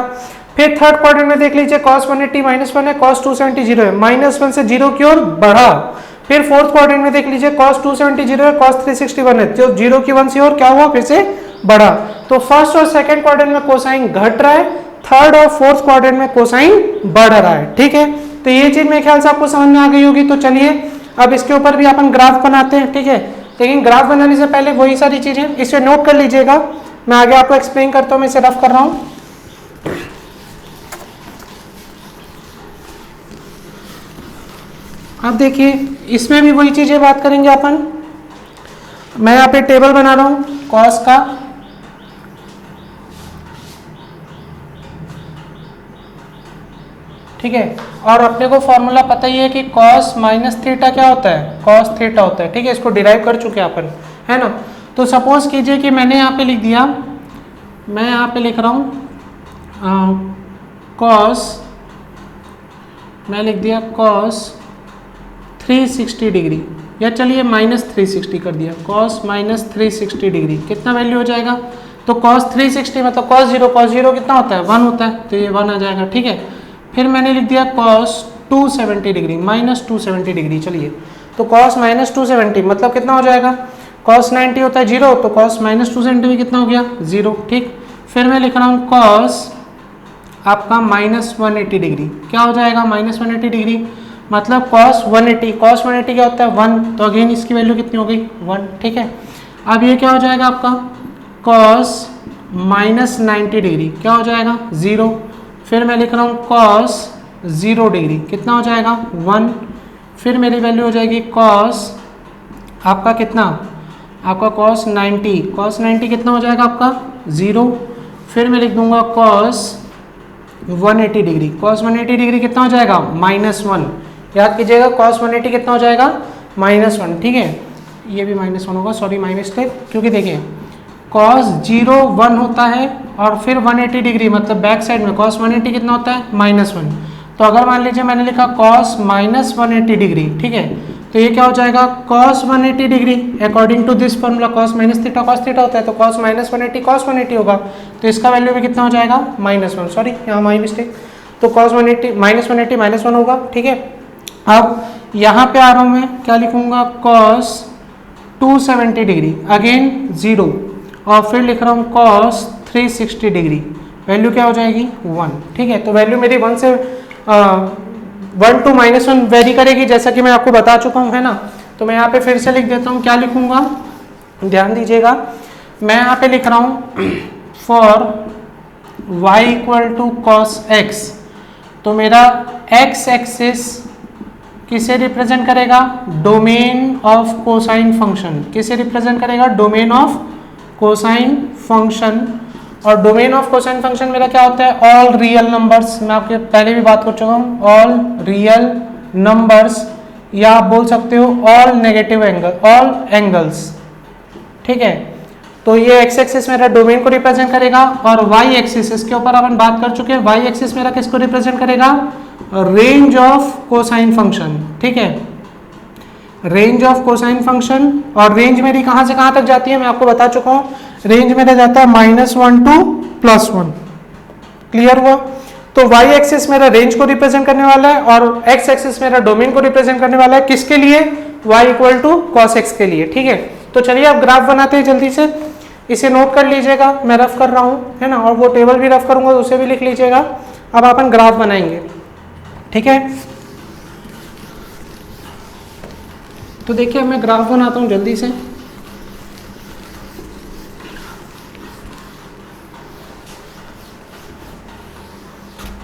फिर थर्ड क्वाड्रेंट में देख लीजिए cos 180 -1 है, cos 270 0 है, -1 से 0 की ओर बढ़ा। फिर फोर्थ क्वाड्रेंट में देख लीजिए cos 270 0 है, cos 360 1 है, तो 0 की 1 से और क्या हुआ, फिर से बढ़ा। तो फर्स्ट और सेकंड क्वाड्रेंट में कोसाइन घट रहा है, थर्ड और फोर्थ क्वाड्रेंट में कोसाइन बढ़ रहा है, ठीक है। तो ये चीज मेरे ख्याल से आपको समझ में आ गई होगी। तो चलिए अब इसके ऊपर भी अपन ग्राफ बनाते हैं, ठीक है। लेकिन ग्राफ बनाने से पहले वही सारी चीजें इसे नोट कर लीजिएगा, मैं आगे आपको एक्सप्लेन करता हूँ, मैं इसे रफ कर रहा हूँ। अब देखिए इसमें भी वही चीज़ें बात करेंगे अपन। मैं यहाँ पे टेबल बना रहा हूँ कॉस का, ठीक है, और अपने को फॉर्मूला पता ही है कि कॉस माइनस थीटा क्या होता है, कॉस थीटा होता है, ठीक है, इसको डिराइव कर चुके हैं अपन, है ना। तो सपोज कीजिए कि मैंने यहाँ पे लिख दिया, मैं यहाँ पे लिख रहा हूँ कॉस, मैं लिख दिया कॉस 360 डिग्री, या चलिए माइनस 360 कर दिया, कॉस माइनस 360 डिग्री कितना वैल्यू हो जाएगा, तो कॉस 360 मतलब कॉस जीरो कितना होता है 1 होता है, तो ये 1 आ जाएगा, ठीक है। फिर मैंने लिख दिया कॉस 270 डिग्री माइनस 270 डिग्री, चलिए तो कॉस माइनस 270 मतलब कितना हो जाएगा, कॉस 90 होता है 0, तो कॉस माइनस 270 कितना हो गया 0, ठीक। फिर मैं लिख रहा हूँ कॉस आपका माइनस 180 डिग्री, क्या हो जाएगा माइनस 180 डिग्री मतलब कॉस 180, कॉस 180 क्या होता है 1, तो अगेन इसकी वैल्यू कितनी हो गई 1, ठीक है। अब ये क्या हो जाएगा आपका कॉस माइनस 90 डिग्री, क्या हो जाएगा 0। फिर मैं लिख रहा हूँ कॉस 0 डिग्री कितना हो जाएगा 1। फिर मेरी वैल्यू हो जाएगी कॉस आपका कितना, आपका कॉस 90, कॉस 90 कितना हो जाएगा आपका 0। फिर मैं लिख दूंगा कॉस 180 डिग्री, कॉस 180 डिग्री कितना हो जाएगा -1, याद कीजिएगा कॉस 180 कितना हो जाएगा -1, ठीक है, ये भी -1 होगा, सॉरी माई मिस्टेक, क्योंकि देखिए कॉस 0 1 होता है और फिर 180 डिग्री मतलब बैक साइड में कॉस 180 कितना होता है -1, तो अगर मान लीजिए मैंने लिखा कॉस -180 डिग्री, ठीक है, तो ये क्या हो जाएगा cos 180 degree according to this formula, cos minus theta cos theta होता है, तो कॉस -180 कॉस 180 होगा, तो इसका वैल्यू भी कितना हो जाएगा -1, सॉरी यहाँ माई मिस्टेक, तो कॉस 180 -180 -1 होगा, ठीक है। अब यहाँ पे आ रहा हूँ मैं क्या लिखूंगा कॉस 270 डिग्री अगेन 0, और फिर लिख रहा हूँ कॉस 360 डिग्री, वैल्यू क्या हो जाएगी 1, ठीक है। तो वैल्यू मेरी 1 से 1 to -1 वेरी करेगी, जैसा कि मैं आपको बता चुका हूँ, है ना। तो मैं यहाँ पे फिर से लिख देता हूँ, क्या लिखूंगा ध्यान दीजिएगा, मैं यहाँ पे लिख रहा हूँ for y equal to cos x, तो मेरा x एक्सिस किसे रिप्रेजेंट करेगा, डोमेन ऑफ कोसाइन फंक्शन, किसे रिप्रेजेंट करेगा, डोमेन ऑफ कोसाइन फंक्शन, और डोमेन ऑफ कोसाइन फंक्शन मेरा क्या होता है ऑल रियल नंबर्स, मैं आपके पहले भी बात कर चुका हूँ, ऑल रियल नंबर्स, या आप बोल सकते हो all negative angle, all angles, ठीक है। तो ये एक्स एक्सिस मेरा डोमेन को रिप्रेजेंट करेगा, और वाई एक्सिस इसके ऊपर अपन बात कर चुके हैं, वाई एक्सिस मेरा किसको रिप्रेजेंट करेगा, रेंज ऑफ कोसाइन फंक्शन, ठीक है, रेंज ऑफ कोसाइन फंक्शन, और रेंज मेरी कहाँ से कहाँ तक जाती है मैं आपको बता चुका हूँ, रेंज मेरा जाता है -1 to +1, क्लियर हुआ। तो y एक्सिस मेरा रेंज को रिप्रेजेंट करने वाला है और x एक्सिस मेरा डोमेन को रिप्रेजेंट करने वाला है, किसके लिए, y equal to cos x के लिए, ठीक है। तो चलिए अब ग्राफ बनाते हैं जल्दी से, इसे नोट कर लीजिएगा, मैं रफ कर रहा हूँ, है ना, और वो टेबल भी रफ करूंगा तो उसे भी लिख लीजिएगा। अब अपन ग्राफ बनाएंगे, ठीक है। तो देखिए मैं ग्राफ बनाता हूँ जल्दी से,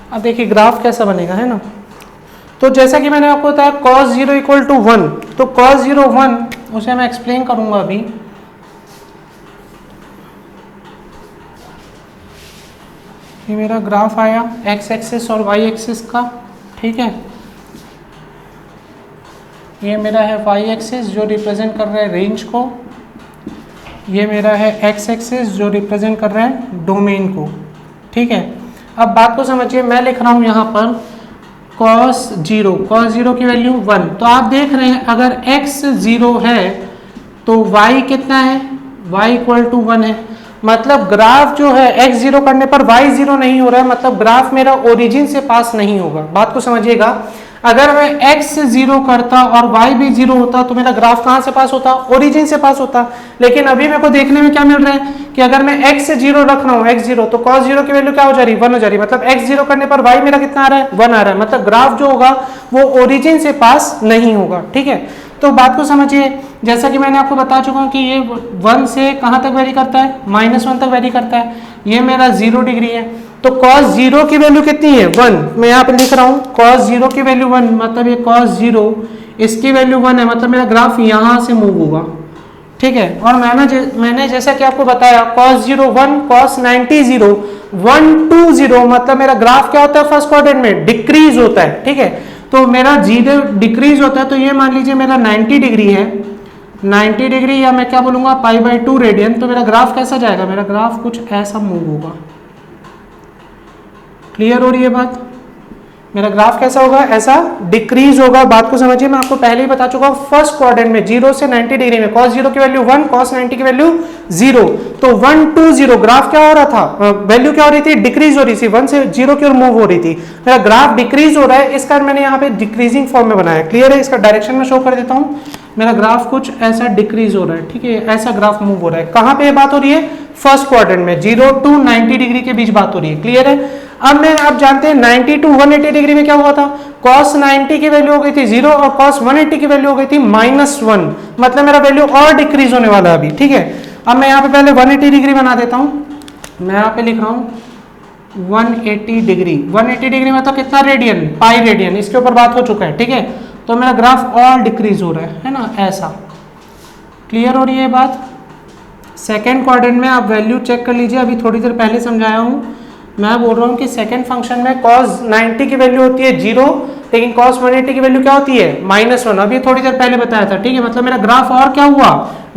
अब देखिए ग्राफ कैसा बनेगा, है ना। तो जैसा कि मैंने आपको बताया cos 0 इक्वल टू 1, तो cos 0 1 उसे मैं एक्सप्लेन करूंगा अभी। ये मेरा ग्राफ आया x एक्सिस और y एक्सिस का, ठीक है। ये मेरा है y एक्सिस जो रिप्रेजेंट कर रहा है रेंज को, ये मेरा है x एक्सिस जो रिप्रेजेंट कर रहा है डोमेन को, ठीक है। अब बात को समझिए, मैं लिख रहा हूँ यहाँ पर cos 0 की वैल्यू 1, तो आप देख रहे हैं अगर x 0 है तो y कितना है, y इक्वल टू 1 है, मतलब ग्राफ जो है x 0 करने पर y 0 नहीं हो रहा है, मतलब ग्राफ मेरा ओरिजिन से पास नहीं होगा। बात को समझिएगा, अगर मैं x 0 करता और y भी 0 होता तो मेरा ग्राफ कहाँ से पास होता, ओरिजिन से पास होता। लेकिन अभी मेरे को देखने में क्या मिल रहा है कि अगर मैं x 0 रख रहा हूँ, x 0, तो cos 0 की वैल्यू क्या हो जा रही है 1 हो जा रही है, मतलब x 0 करने पर y मेरा कितना आ रहा है 1 आ रहा है, मतलब ग्राफ जो होगा वो ओरिजिन से पास नहीं होगा, ठीक है। तो बात को समझिए, जैसा कि मैंने आपको बता चुका हूँ कि ये 1 से कहाँ तक वेरी करता है, -1 तक वेरी करता है। ये मेरा 0 डिग्री है, तो cos 0 की वैल्यू कितनी है 1, मैं यहाँ पे लिख रहा हूँ cos 0 की वैल्यू 1, मतलब ये cos 0 इसकी वैल्यू 1 है, मतलब मेरा ग्राफ यहाँ से मूव होगा, ठीक है। और मैंने जैसा कि आपको बताया cos 0 1, cos 90 0, 1 2 0, मतलब मेरा ग्राफ क्या होता है फर्स्ट क्वाड्रेंट में डिक्रीज होता है, ठीक है। तो मेरा 0 डिक्रीज होता है, तो ये मान लीजिए मेरा 90 डिग्री है, 90 डिग्री या मैं क्या बोलूंगा π/2 रेडियन, तो मेरा ग्राफ कैसा जाएगा, मेरा ग्राफ कुछ ऐसा मूव होगा। क्लियर हो रही है बात, मेरा ग्राफ कैसा होगा, ऐसा डिक्रीज होगा। बात को समझिए, मैं आपको पहले ही बता चुका हूं फर्स्ट क्वाड्रेंट में 0 से 90 डिग्री में cos 0 की वैल्यू 1, cos 90 की वैल्यू 0, तो 1 2 0 ग्राफ क्या हो रहा था, वैल्यू क्या हो रही थी, डिक्रीज हो रही थी, 1 से 0 की ओर मूव हो रही थी। मेरा ग्राफ डिक्रीज हो रहा है, इस कारण मैंने यहाँ पे डिक्रीजिंग फॉर्म में बनाया। क्लियर है, इसका डायरेक्शन में शो कर देता हूँ। मेरा ग्राफ कुछ ऐसा डिक्रीज हो रहा है, ठीक है, ऐसा ग्राफ मूव हो रहा है। कहाँ पे बात हो रही है, फर्स्ट क्वाड्रेंट में 0 to 90 डिग्री के बीच बात हो रही है। क्लियर है। अब जानते हैं 90 to 180 डिग्री में क्या हुआ था, cos 90 की वैल्यू हो गई थी 0 और cos 180 की वैल्यू हो गई थी -1, मतलब मेरा वैल्यू और डिक्रीज होने वाला है अभी, ठीक है। अब मैं यहाँ पे पहले 180 डिग्री बना देता हूँ, मैं यहाँ पे लिख रहा हूँ 180 डिग्री, 180 डिग्री मतलब कितना रेडियन, पाई रेडियन, इसके ऊपर बात हो चुका है, ठीक है। तो मेरा ग्राफ और डिक्रीज हो रहा है ना, ऐसा। क्लियर हो रही है बात। सेकेंड क्वाड्रेंट में आप वैल्यू चेक कर लीजिए, अभी थोड़ी देर पहले समझाया हूँ। मैं बोल रहा हूँ कि सेकेंड फंक्शन में cos 90 की वैल्यू होती है 0, लेकिन cos 180 की वैल्यू क्या होती है -1, अभी थोड़ी देर पहले बताया था, ठीक है। मतलब मेरा ग्राफ और क्या हुआ,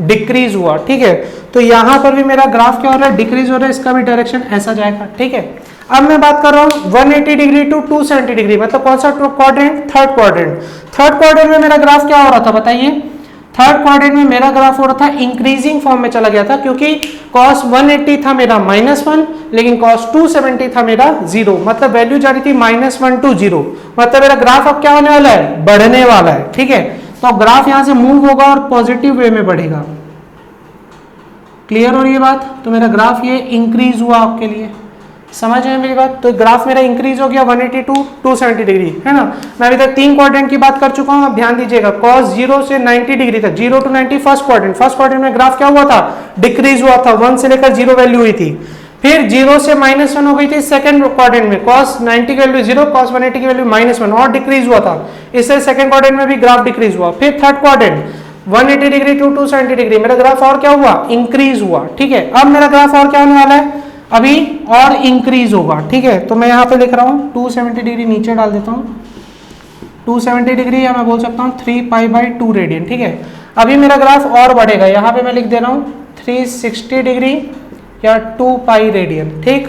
डिक्रीज हुआ, ठीक है। तो यहाँ पर भी मेरा ग्राफ क्या हो रहा है, डिक्रीज हो रहा है, इसका भी डायरेक्शन ऐसा जाएगा, ठीक है। अब मैं बात कर रहा हूँ 180 डिग्री टू 270 डिग्री, मतलब कौन सा quadrant, third quadrant. Third quadrant में मेरा ग्राफ क्या हो रहा था बताइए, थर्ड क्वाड्रेंट में मेरा ग्राफ हो रहा था इंक्रीजिंग फॉर्म में चला गया था, क्योंकि cos 180 था मेरा -1, लेकिन cos 270 था मेरा 0, मतलब वैल्यू जा रही थी -1 to 0, मतलब मेरा ग्राफ अब क्या होने वाला है, बढ़ने वाला है, ठीक है। तो ग्राफ यहां से मूव होगा और पॉजिटिव वे में बढ़ेगा। क्लियर हो रही है बात। तो मेरा ग्राफ ये इंक्रीज हुआ आपके लिए, समझ रहे हैं मेरी बात। तो ग्राफ मेरा इंक्रीज हो गया 180 to 270 डिग्री, है ना। मैं अभी तक 3 क्वाड्रेंट की बात कर चुका हूं, अब ध्यान दीजिएगा cos 0 से 90 डिग्री तक, 0 to 90 first quadrant, first quadrant में ग्राफ क्या हुआ था, डिक्रीज हुआ था, 1 से लेकर 0 वैल्यू हुई थी। फिर 0 से -1 हो गई थी सेकंड क्वाड्रेंट में, cos 90 की वैल्यू 0, cos 180 की वैल्यू -1, और डिक्रीज हुआ था, इससे सेकंड क्वाड्रेंट में भी ग्राफ डिक्रीज हुआ। फिर third quadrant 180 degree to 270 degree, मेरा ग्राफ और क्या हुआ, इंक्रीज हुआ, ठीक है। अब मेरा ग्राफ और क्या होने वाला है, अभी और इंक्रीज होगा, ठीक है। तो मैं यहाँ पे लिख रहा हूँ 270 डिग्री नीचे डाल देता हूँ, 270 डिग्री, या मैं बोल सकता हूँ 3π/2 रेडियन, ठीक है। अभी मेरा ग्राफ और बढ़ेगा, यहाँ पे मैं लिख दे रहा हूँ 360 डिग्री या 2π रेडियन, ठीक।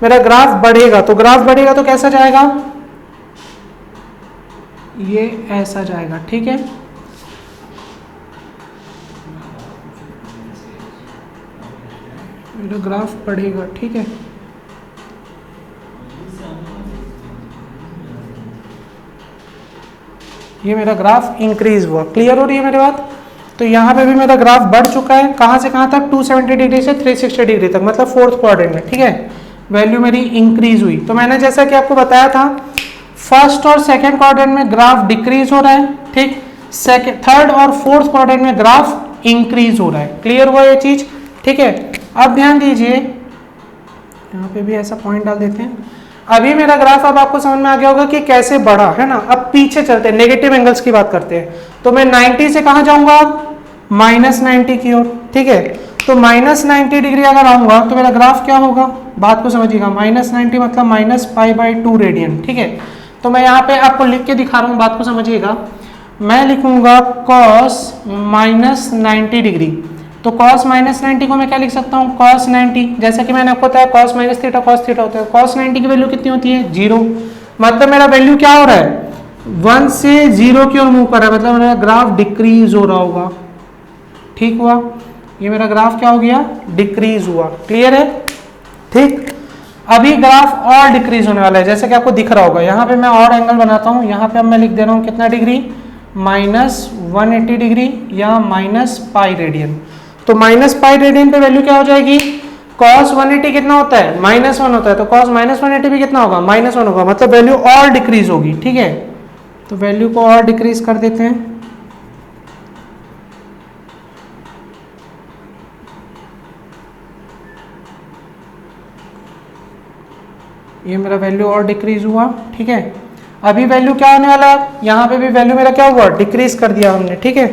मेरा ग्राफ बढ़ेगा, तो ग्राफ बढ़ेगा तो कैसा जाएगा, ये ऐसा जाएगा, ठीक है। मेरा ग्राफ बढ़ेगा, ठीक है। ये मेरा ग्राफ इंक्रीज हुआ। क्लियर हो रही है मेरी बात। तो यहाँ पे भी मेरा ग्राफ बढ़ चुका है, कहाँ से कहाँ तक, 270 डिग्री से 360 डिग्री तक, मतलब फोर्थ क्वाड्रेंट में, ठीक है। वैल्यू मेरी इंक्रीज हुई। तो मैंने जैसा कि आपको बताया था, फर्स्ट और सेकेंड क्वाड्रेंट में ग्राफ डिक्रीज हो रहा है, ठीक। थर्ड और फोर्थ क्वाड्रेंट में ग्राफ इंक्रीज हो रहा है। क्लियर हुआ ये चीज, ठीक है। अब ध्यान दीजिए, यहाँ पे भी ऐसा पॉइंट डाल देते हैं। अभी मेरा ग्राफ अब आपको समझ में आ गया होगा कि कैसे बढ़ा, है ना। अब पीछे चलते हैं, नेगेटिव एंगल्स की बात करते हैं। तो मैं 90 से कहाँ जाऊंगा, -90 की ओर, ठीक है। तो -90 डिग्री अगर आऊंगा तो मेरा ग्राफ क्या होगा, बात को समझिएगा, -90 मतलब -π/2 रेडियन, ठीक है। तो मैं यहाँ पे आपको लिख के दिखा रहा हूँ, बात को समझिएगा। मैं लिखूंगा cos -90 डिग्री, तो cos -90 को मैं क्या लिख सकता हूँ, cos 90, जैसा कि मैंने आपको बताया cos -θ cos θ होता है। cos 90 की वैल्यू कितनी होती है, 0, मतलब मेरा वैल्यू क्या हो रहा है, 1 से 0 की ओर मूव कर रहा है, मतलब मेरा ग्राफ डिक्रीज हो रहा होगा, ठीक हुआ। ये मेरा ग्राफ क्या हो गया, डिक्रीज हुआ। क्लियर है, ठीक। अभी ग्राफ और डिक्रीज होने वाला है, जैसे कि आपको दिख रहा होगा। यहाँ पे मैं और एंगल बनाता हूँ, यहाँ पे अब मैं लिख दे रहा हूँ कितना डिग्री, -180 डिग्री या -π रेडियन। तो -π रेडियन पे वैल्यू क्या हो जाएगी, cos 180 कितना होता है, -1 होता है, तो cos -180 भी कितना होगा, -1 होगा, मतलब वैल्यू और डिक्रीज होगी, ठीक है। तो वैल्यू को और डिक्रीज कर देते हैं। ये मेरा वैल्यू और डिक्रीज हुआ, ठीक है। अभी वैल्यू क्या होने वाला है, यहाँ पे भी वैल्यू मेरा क्या हुआ, डिक्रीज कर दिया हमने, ठीक है।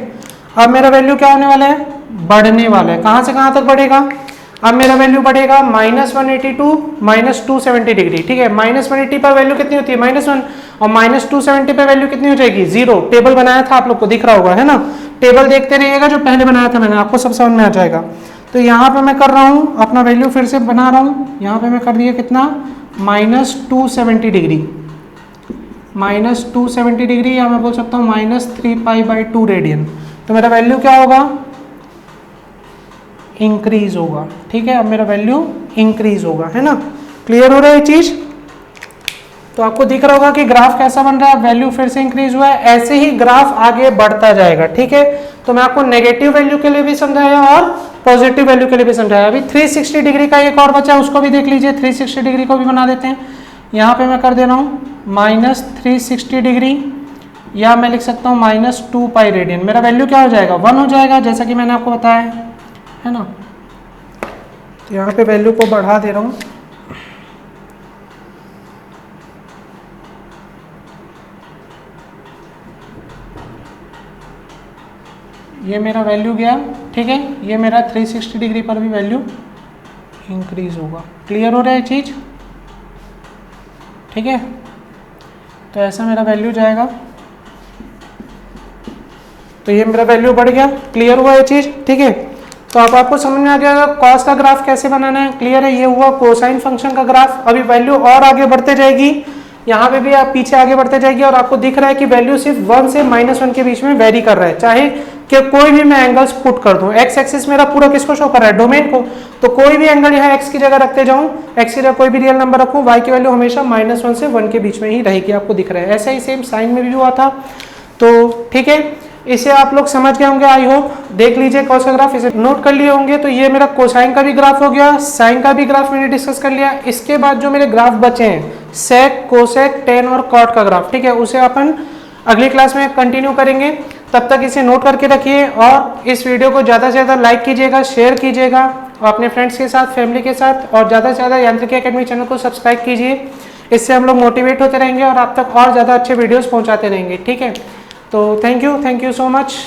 अब मेरा वैल्यू क्या होने वाला है, बढ़ने वाला है। कहाँ से कहाँ तक बढ़ेगा, अब मेरा वैल्यू बढ़ेगा -182 -270 डिग्री, ठीक है। -180 पर वैल्यू कितनी होती है, -1, और -270 पे वैल्यू कितनी हो जाएगी, 0। टेबल बनाया था आप लोग को दिख रहा होगा, है ना। टेबल देखते रहिएगा जो पहले बनाया था मैंने, आपको सब समझ में आ जाएगा। तो यहाँ पे मैं कर रहा हूँ अपना वैल्यू फिर से बना रहा हूँ, यहाँ पे मैं कर दिया कितना, -270 डिग्री, -270 डिग्री, या मैं बोल सकता हूँ -3π/2 रेडियन। तो मेरा वैल्यू क्या होगा, इंक्रीज होगा, ठीक है। अब मेरा वैल्यू इंक्रीज होगा, है ना। क्लियर हो रहा है ये चीज। तो आपको दिख रहा होगा कि ग्राफ कैसा बन रहा है, वैल्यू फिर से इंक्रीज हुआ है, ऐसे ही ग्राफ आगे बढ़ता जाएगा, ठीक है। तो मैं आपको नेगेटिव वैल्यू के लिए भी समझाया और पॉजिटिव वैल्यू के लिए भी समझाया। अभी 360 डिग्री का एक और बचा है, उसको भी देख लीजिए। 360 डिग्री को भी बना देते हैं। यहाँ पे मैं कर दे रहा हूँ -360 डिग्री, या मैं लिख सकता हूँ -2π रेडियन। मेरा वैल्यू क्या हो जाएगा, 1 हो जाएगा, जैसा कि मैंने आपको बताया है ना। तो यहाँ पे वैल्यू को बढ़ा दे रहा हूँ, ये मेरा वैल्यू गया, ठीक है। ये मेरा 360 डिग्री पर भी वैल्यू इंक्रीज होगा। क्लियर हो रहा है चीज, ठीक है। तो ऐसा मेरा वैल्यू जाएगा, तो ये मेरा वैल्यू बढ़ गया। क्लियर हुआ ये चीज, ठीक है। तो अब आपको समझ में आ गया कॉस का ग्राफ कैसे बनाना है। क्लियर है, ये हुआ कोसाइन फंक्शन का ग्राफ। अभी वैल्यू और आगे बढ़ते जाएगी, यहाँ पे भी आप पीछे आगे बढ़ते जाएगी, और आपको दिख रहा है कि वैल्यू सिर्फ 1 से -1 के बीच में वेरी कर रहा है। चाहे कि कोई भी मैं एंगल्स पुट कर दूं, एक्स एक्सिस मेरा पूरा किसको शो कर रहा है, डोमेन को। तो कोई भी एंगल यहाँ एक्स की जगह रखते जाऊं, एक्स की जगह कोई भी रियल नंबर रखूं, वाई की वैल्यू हमेशा -1 से 1 के बीच में ही रहेगी, आपको दिख रहा है। ऐसा ही सेम साइन में भी हुआ था। तो ठीक है, इसे आप लोग समझ गए होंगे, आई होप। देख लीजिए कॉस का ग्राफ, इसे नोट कर लिए होंगे। तो ये मेरा कोसाइन का भी ग्राफ हो गया, साइन का भी ग्राफ मैंने डिस्कस कर लिया। इसके बाद जो मेरे ग्राफ बचे हैं, सेक, कोसेक, टेन और कॉट का ग्राफ, ठीक है, उसे अपन अगली क्लास में कंटिन्यू करेंगे। तब तक इसे नोट करके रखिए, और इस वीडियो को ज़्यादा से ज़्यादा लाइक कीजिएगा, शेयर कीजिएगा, और अपने फ्रेंड्स के साथ, फैमिली के साथ, और ज़्यादा से ज़्यादा यांत्रिकी एकेडमी चैनल को सब्सक्राइब कीजिए। इससे हम लोग मोटिवेट होते रहेंगे और आप तक और ज़्यादा अच्छे वीडियोज़ पहुँचाते रहेंगे, ठीक है। तो थैंक यू सो मच।